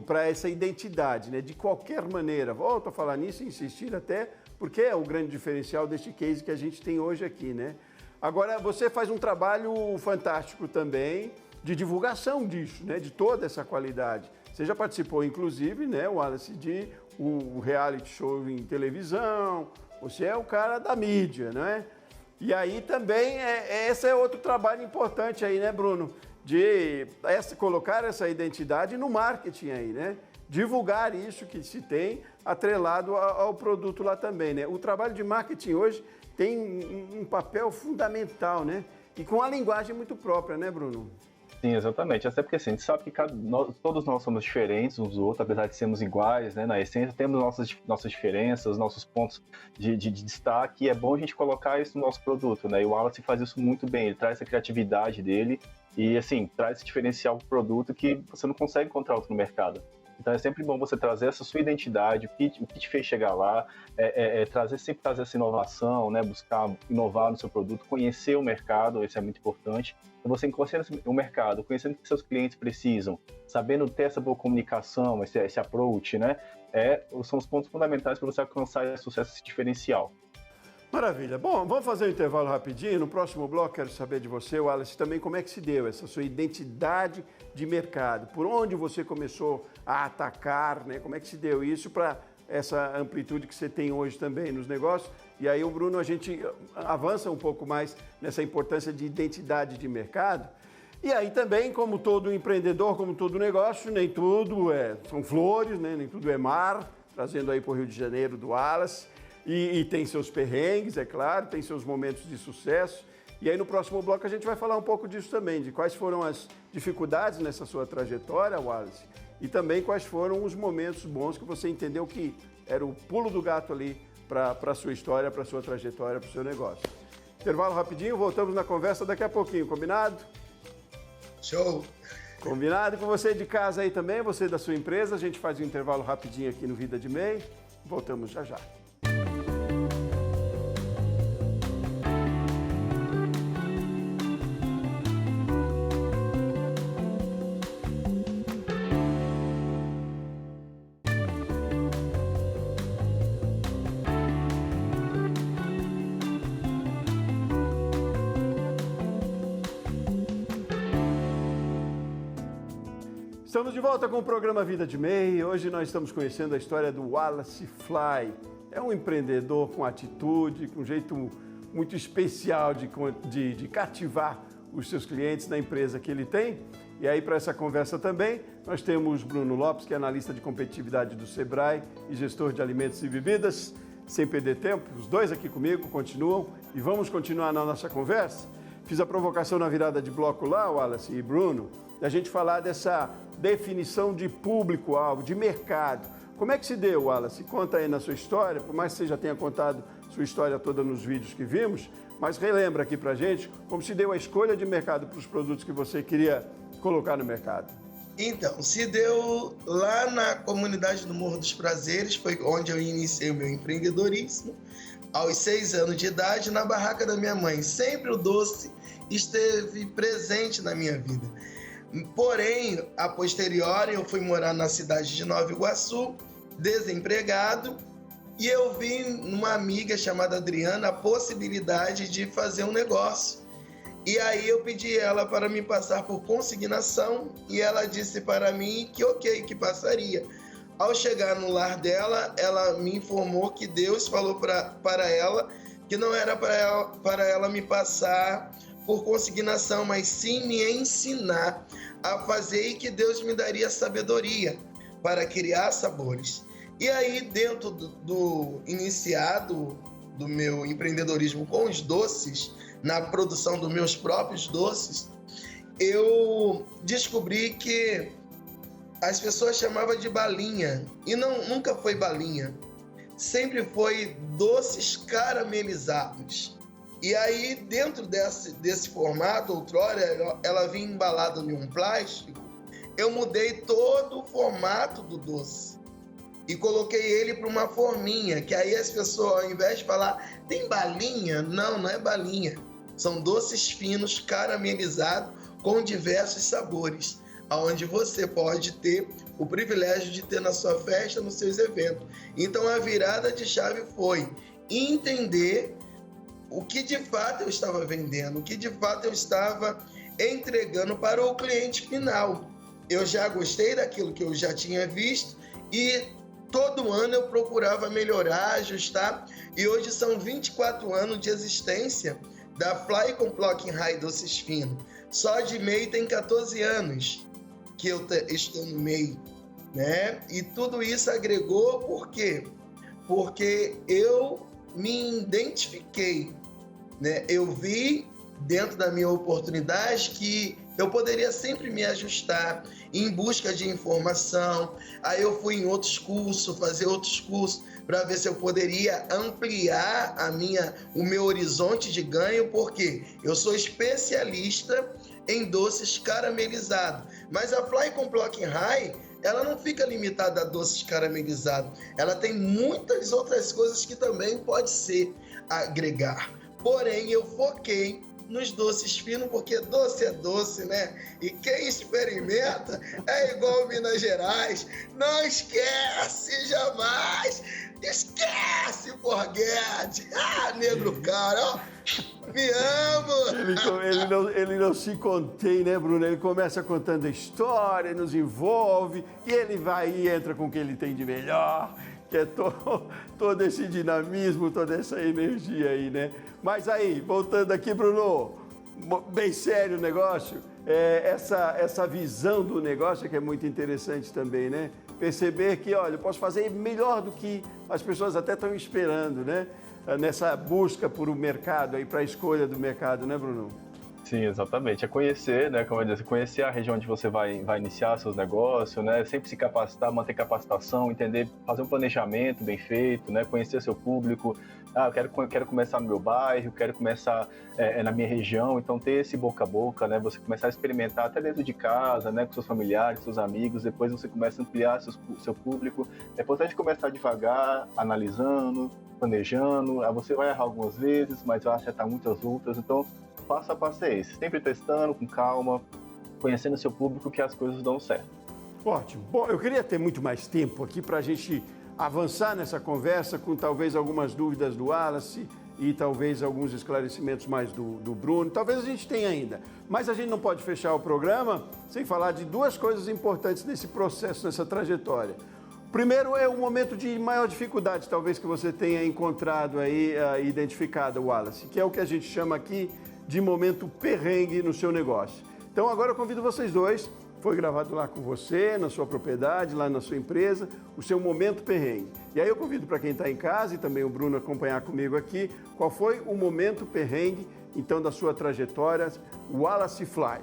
para essa identidade, né? De qualquer maneira. Volto a falar nisso e insistir até, porque é o grande diferencial deste case que a gente tem hoje aqui, né? Agora, você faz um trabalho fantástico também de divulgação disso, né? De toda essa qualidade. Você já participou, inclusive, né, Wallace, de o reality show em televisão, você é o cara da mídia, né? E aí também, esse é outro trabalho importante aí, né, Bruno? De colocar essa identidade no marketing aí, né? Divulgar isso que se tem atrelado ao produto lá também, né? O trabalho de marketing hoje tem um papel fundamental, né? E com a linguagem muito própria, né, Bruno? Sim, exatamente. Até porque assim, a gente sabe que todos nós somos diferentes uns dos outros, apesar de sermos iguais, né? Na essência, temos nossas diferenças, nossos pontos de destaque, e é bom a gente colocar isso no nosso produto, né? E o Wallace faz isso muito bem, ele traz essa criatividade dele e, assim, traz esse diferencial pro produto que você não consegue encontrar outro no mercado. Então é sempre bom você trazer essa sua identidade, o que te fez chegar lá, sempre trazer essa inovação, né? Buscar inovar no seu produto, conhecer o mercado, isso é muito importante. Então você conhecendo o mercado, conhecendo o que seus clientes precisam, sabendo ter essa boa comunicação, esse approach, né? São os pontos fundamentais para você alcançar esse sucesso, esse diferencial. Maravilha. Bom, vamos fazer um intervalo rapidinho. No próximo bloco, quero saber de você, Wallace, também como é que se deu essa sua identidade de mercado. Por onde você começou a atacar, né? Como é que se deu isso para essa amplitude que você tem hoje também nos negócios? E aí, o Bruno, a gente avança um pouco mais nessa importância de identidade de mercado. E aí também, como todo empreendedor, como todo negócio, nem tudo são flores, né? Nem tudo é mar, trazendo aí para o Rio de Janeiro do Wallace. E tem seus perrengues, é claro, tem seus momentos de sucesso. E aí no próximo bloco a gente vai falar um pouco disso também, de quais foram as dificuldades nessa sua trajetória, Wallace, e também quais foram os momentos bons que você entendeu que era o pulo do gato ali para a sua história, para a sua trajetória, para o seu negócio. Intervalo rapidinho, voltamos na conversa daqui a pouquinho, combinado? Show! Combinado com você de casa aí também, você da sua empresa. A gente faz um intervalo rapidinho aqui no Vida de MEI. Voltamos já já. Estamos de volta com o programa Vida de MEI. Hoje nós estamos conhecendo a história do Wallace Fly. É um empreendedor com atitude, com um jeito muito especial de cativar os seus clientes na empresa que ele tem. E aí, para essa conversa também, nós temos Bruno Lopes, que é analista de competitividade do Sebrae e gestor de alimentos e bebidas. Sem perder tempo, os dois aqui comigo continuam e vamos continuar na nossa conversa. Fiz a provocação na virada de bloco lá, Wallace e Bruno, da gente falar dessa definição de público-alvo, de mercado. Como é que se deu, Wallace? Conta aí na sua história, por mais que você já tenha contado sua história toda nos vídeos que vimos, mas relembra aqui pra gente como se deu a escolha de mercado para os produtos que você queria colocar no mercado. Então, se deu lá na comunidade do Morro dos Prazeres, foi onde eu iniciei o meu empreendedorismo, aos 6 anos de idade, na barraca da minha mãe. Sempre o doce esteve presente na minha vida. Porém, a posteriori, eu fui morar na cidade de Nova Iguaçu, desempregado, e eu vi numa amiga chamada Adriana a possibilidade de fazer um negócio. E aí eu pedi ela para me passar por consignação e ela disse para mim que ok, que passaria. Ao chegar no lar dela, ela me informou que Deus falou para ela que não era para ela me passar por consignação, mas sim me ensinar a fazer e que Deus me daria sabedoria para criar sabores. E aí, dentro do iniciado do meu empreendedorismo com os doces, na produção dos meus próprios doces, eu descobri que as pessoas chamavam de balinha, e nunca foi balinha, sempre foi doces caramelizados. E aí, dentro desse formato, outrora, ela vinha embalada em um plástico, eu mudei todo o formato do doce e coloquei ele para uma forminha, que aí as pessoas, ao invés de falar, tem balinha? Não é balinha. São doces finos, caramelizados, com diversos sabores, onde você pode ter o privilégio de ter na sua festa, nos seus eventos. Então, a virada de chave foi entender o que de fato eu estava vendendo, o que de fato eu estava entregando para o cliente final. Eu já gostei daquilo que eu já tinha visto e todo ano eu procurava melhorar, ajustar, e hoje são 24 anos de existência da Fly Complock High Doces Finos. Só de MEI tem 14 anos que eu estou no MEI, né? E tudo isso agregou por quê? Porque eu me identifiquei, né? Eu vi dentro da minha oportunidade que eu poderia sempre me ajustar em busca de informação. Aí eu fui em outros cursos, fazer outros cursos para ver se eu poderia ampliar o meu horizonte de ganho, porque eu sou especialista em doces caramelizados. Mas a Fly Complock High, ela não fica limitada a doces caramelizados. Ela tem muitas outras coisas que também pode ser agregar. Porém, eu foquei nos doces finos, porque doce é doce, né? E quem experimenta é igual Minas Gerais. Não esquece jamais! Esquece, forget! Ah, negro cara, ó! Me amo! Ele não se contém, né, Bruno? Ele começa contando a história, nos envolve, e ele vai e entra com o que ele tem de melhor, que é todo esse dinamismo, toda essa energia aí, né? Mas aí, voltando aqui, Bruno, bem sério o negócio, essa visão do negócio que é muito interessante também, né? Perceber que, olha, eu posso fazer melhor do que as pessoas até estão esperando, né? Nessa busca por o mercado, aí, para a escolha do mercado, né, Bruno? Sim, exatamente. É conhecer, né, como eu disse, conhecer a região onde você vai iniciar seus negócios, né, sempre se capacitar, manter capacitação, entender, fazer um planejamento bem feito, né, conhecer seu público. Eu quero começar no meu bairro, quero começar na minha região, então ter esse boca a boca, né, você começar a experimentar até dentro de casa, né, com seus familiares, seus amigos, depois você começa a ampliar seu público. É importante começar devagar, analisando, planejando, aí você vai errar algumas vezes, mas vai acertar muitas outras, então passo a passo é esse, sempre testando com calma, conhecendo o seu público, que as coisas dão certo. Ótimo. Bom, eu queria ter muito mais tempo aqui para a gente avançar nessa conversa com talvez algumas dúvidas do Wallace e talvez alguns esclarecimentos mais do Bruno. Talvez a gente tenha ainda. Mas a gente não pode fechar o programa sem falar de duas coisas importantes nesse processo, nessa trajetória. Primeiro é o momento de maior dificuldade, talvez, que você tenha encontrado aí, identificado, Wallace, que é o que a gente chama aqui de momento perrengue no seu negócio. Então, agora eu convido vocês dois, foi gravado lá com você, na sua propriedade, lá na sua empresa, o seu momento perrengue. E aí eu convido para quem está em casa e também o Bruno acompanhar comigo aqui, qual foi o momento perrengue, então, da sua trajetória, Wallace Fly.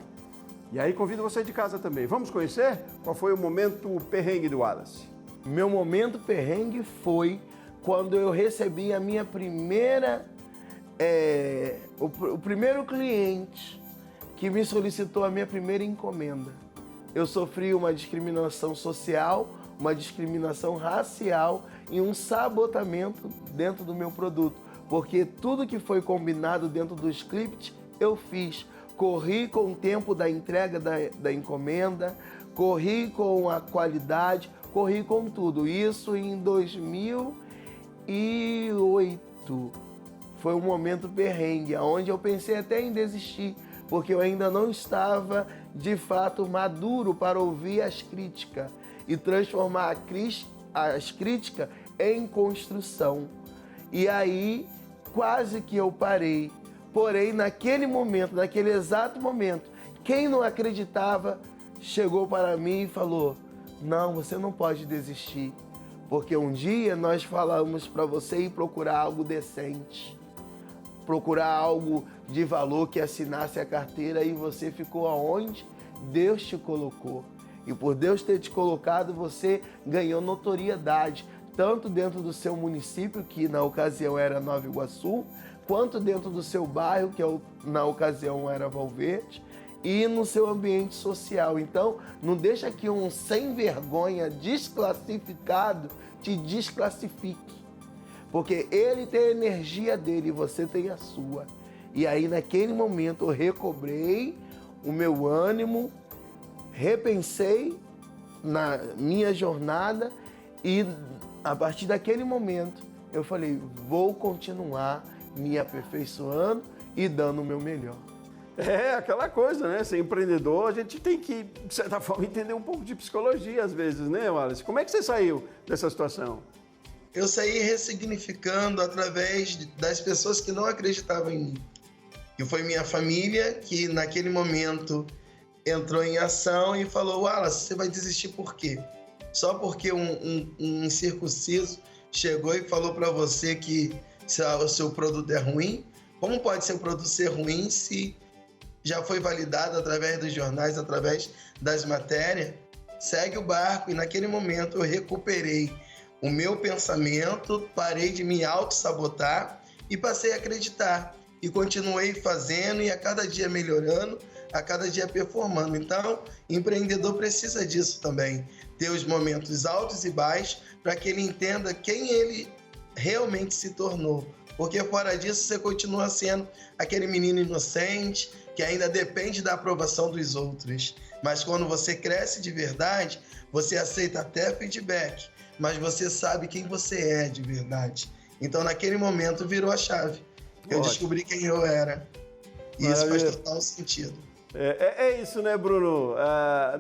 E aí convido você de casa também. Vamos conhecer qual foi o momento perrengue do Wallace? Meu momento perrengue foi quando eu recebi a minha primeira... o primeiro cliente que me solicitou a minha primeira encomenda. Eu sofri uma discriminação social, uma discriminação racial e um sabotamento dentro do meu produto, porque tudo que foi combinado dentro do script eu fiz. Corri com o tempo da entrega da encomenda, corri com a qualidade, corri com tudo. Isso em 2008. Foi um momento perrengue, onde eu pensei até em desistir, porque eu ainda não estava, de fato, maduro para ouvir as críticas e transformar as críticas em construção. E aí, quase que eu parei. Porém, naquele momento, naquele exato momento, quem não acreditava chegou para mim e falou: não, você não pode desistir, porque um dia nós falamos para você ir procurar algo decente, procurar algo de valor que assinasse a carteira, e você ficou aonde Deus te colocou. E por Deus ter te colocado, você ganhou notoriedade, tanto dentro do seu município, que na ocasião era Nova Iguaçu, quanto dentro do seu bairro, que na ocasião era Valverde, e no seu ambiente social. Então, não deixa que um sem vergonha desclassificado te desclassifique. Porque ele tem a energia dele e você tem a sua. E aí, naquele momento, eu recobrei o meu ânimo, repensei na minha jornada e, a partir daquele momento, eu falei: vou continuar me aperfeiçoando e dando o meu melhor. É aquela coisa, né? Ser empreendedor, a gente tem que, de certa forma, entender um pouco de psicologia às vezes, né, Wallace? Como é que você saiu dessa situação? Eu saí ressignificando através das pessoas que não acreditavam em mim. E foi minha família que, naquele momento, entrou em ação e falou: Wallace, você vai desistir por quê? Só porque um incircunciso chegou e falou para você que o seu produto é ruim? Como pode seu produto ser ruim se já foi validado através dos jornais, através das matérias? Segue o barco. E naquele momento eu recuperei o meu pensamento, parei de me auto-sabotar e passei a acreditar. E continuei fazendo e a cada dia melhorando, a cada dia performando. Então, empreendedor precisa disso também. Ter os momentos altos e baixos para que ele entenda quem ele realmente se tornou. Porque fora disso você continua sendo aquele menino inocente que ainda depende da aprovação dos outros. Mas quando você cresce de verdade, você aceita até feedback, mas você sabe quem você é de verdade. Então, naquele momento, virou a chave. Eu descobri quem eu era. E isso faz total sentido. É isso, né, Bruno?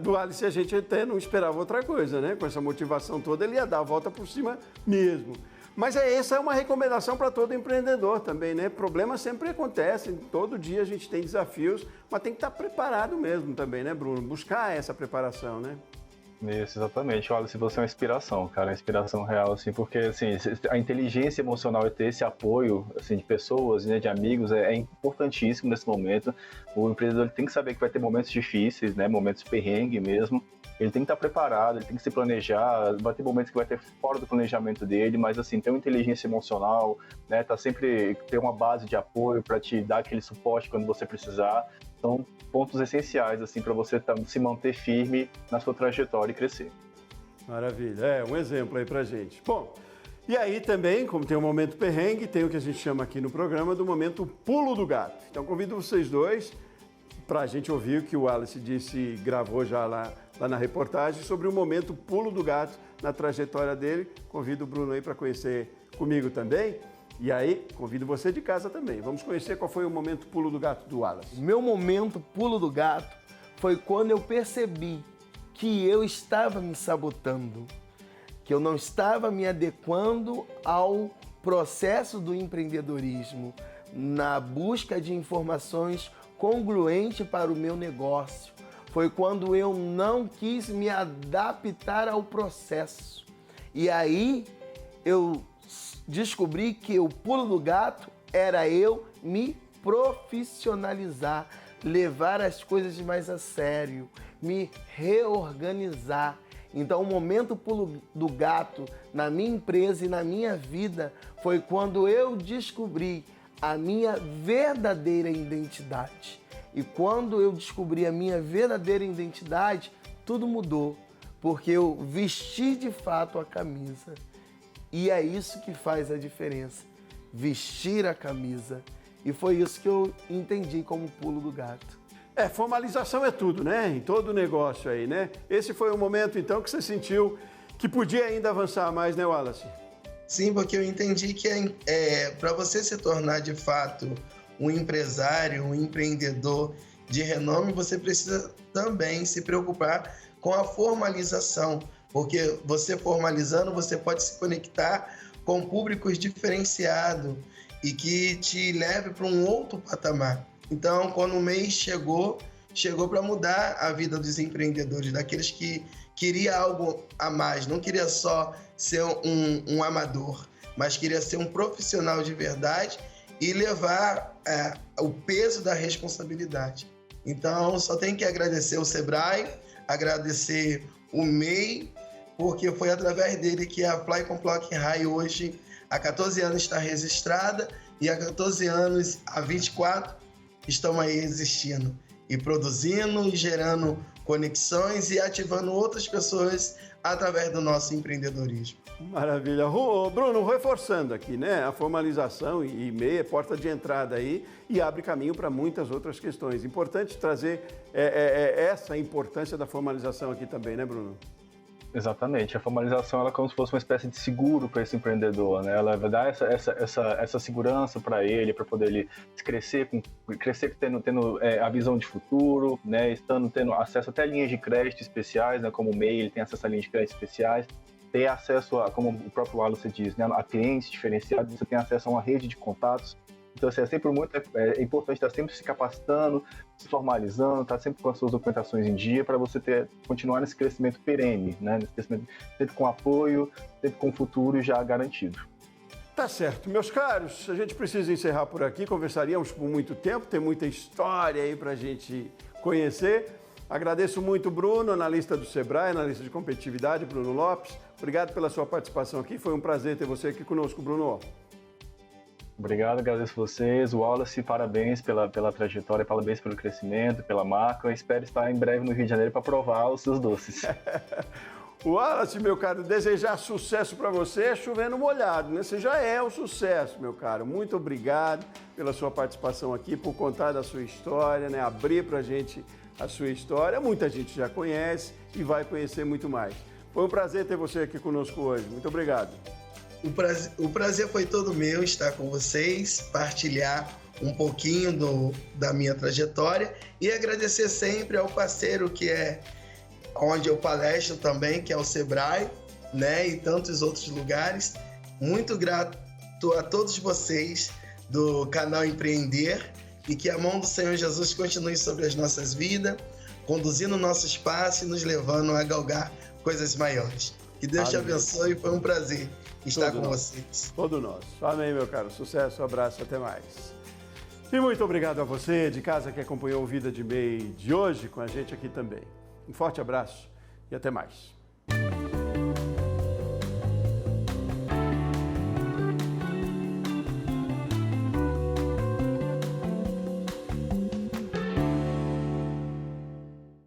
Do Wallace a gente até não esperava outra coisa, né? Com essa motivação toda, ele ia dar a volta por cima mesmo. Mas essa é uma recomendação para todo empreendedor também, né? Problemas sempre acontecem, todo dia a gente tem desafios, mas tem que estar preparado mesmo também, né, Bruno? Buscar essa preparação, né? Isso, exatamente. Olha, se você é uma inspiração, cara, uma inspiração real, assim, porque, assim, a inteligência emocional e ter esse apoio, assim, de pessoas, né, de amigos, é importantíssimo nesse momento. O empreendedor ele tem que saber que vai ter momentos difíceis, né, momentos perrengue mesmo. Ele tem que estar preparado, ele tem que se planejar, vai ter momentos que vai ter fora do planejamento dele, mas, assim, ter uma inteligência emocional, né, ter uma base de apoio para te dar aquele suporte quando você precisar. São pontos essenciais, assim, para você se manter firme na sua trajetória e crescer. Maravilha, um exemplo aí pra gente. Bom, e aí também, como tem o momento perrengue, tem o que a gente chama aqui no programa do momento pulo do gato. Então convido vocês dois para a gente ouvir o que o Wallace disse, gravou já lá na reportagem, sobre o momento pulo do gato na trajetória dele. Convido o Bruno aí para conhecer comigo também. E aí, convido você de casa também. Vamos conhecer qual foi o momento pulo do gato do Wallace. Meu momento pulo do gato foi quando eu percebi que eu estava me sabotando, que eu não estava me adequando ao processo do empreendedorismo, na busca de informações congruentes para o meu negócio. Foi quando eu não quis me adaptar ao processo. E aí eu descobri que o pulo do gato era eu me profissionalizar, levar as coisas mais a sério, me reorganizar. Então, o momento pulo do gato na minha empresa e na minha vida foi quando eu descobri a minha verdadeira identidade. E quando eu descobri a minha verdadeira identidade, tudo mudou, porque eu vesti de fato a camisa. E é isso que faz a diferença, vestir a camisa. E foi isso que eu entendi como pulo do gato. Formalização é tudo, né? Em todo negócio aí, né? Esse foi o momento, então, que você sentiu que podia ainda avançar mais, né, Wallace? Sim, porque eu entendi que para você se tornar, de fato, um empresário, um empreendedor de renome, você precisa também se preocupar com a formalização, porque você formalizando, você pode se conectar com públicos diferenciados e que te leve para um outro patamar. Então, quando o MEI chegou para mudar a vida dos empreendedores, daqueles que queria algo a mais, não queria só ser um amador, mas queria ser um profissional de verdade e levar o peso da responsabilidade. Então, só tenho que agradecer o Sebrae, agradecer o MEI, porque foi através dele que a Fly Complot High hoje, há 14 anos, está registrada e há 14 anos, há 24, estão aí existindo e produzindo e gerando conexões e ativando outras pessoas através do nosso empreendedorismo. Maravilha. Bruno, reforçando aqui, né? A formalização e MEI é porta de entrada aí e abre caminho para muitas outras questões. Importante trazer essa importância da formalização aqui também, né, Bruno? Exatamente. A formalização ela é como se fosse uma espécie de seguro para esse empreendedor, né? Ela vai dar essa segurança para ele, para poder ele crescer tendo a visão de futuro, né? Tendo acesso até a linhas de crédito especiais, né? Como o MEI, ele tem acesso a linhas de crédito especiais, ter acesso a, como o próprio Wallace diz, né? A clientes diferenciados, você tem acesso a uma rede de contatos. Então, assim, é sempre é importante estar sempre se capacitando, se formalizando, estar sempre com as suas documentações em dia para você continuar nesse crescimento perene, né? Nesse crescimento sempre com apoio, sempre com futuro já garantido. Tá certo. Meus caros, a gente precisa encerrar por aqui. Conversaríamos por muito tempo, tem muita história aí para a gente conhecer. Agradeço muito o Bruno, analista do Sebrae, analista de competitividade, Bruno Lopes. Obrigado pela sua participação aqui. Foi um prazer ter você aqui conosco, Bruno. Obrigado, agradeço vocês. Wallace, parabéns pela trajetória, parabéns pelo crescimento, pela marca. Eu espero estar em breve no Rio de Janeiro para provar os seus doces. Wallace, meu caro, desejar sucesso para você é chovendo molhado, né? Você já é um sucesso, meu caro. Muito obrigado pela sua participação aqui, por contar da sua história, né? Abrir para a gente a sua história. Muita gente já conhece e vai conhecer muito mais. Foi um prazer ter você aqui conosco hoje. Muito obrigado. O prazer foi todo meu estar com vocês, partilhar um pouquinho da minha trajetória e agradecer sempre ao parceiro que é onde eu palestro também, que é o Sebrae, né, e tantos outros lugares. Muito grato a todos vocês do canal Empreender e que a mão do Senhor Jesus continue sobre as nossas vidas, conduzindo o nosso espaço e nos levando a galgar coisas maiores. Que Deus te abençoe, foi um prazer estar com vocês. Todo nosso. Amém, meu caro. Sucesso, abraço, até mais. E muito obrigado a você de casa que acompanhou o Vida de MEI de hoje com a gente aqui também. Um forte abraço e até mais.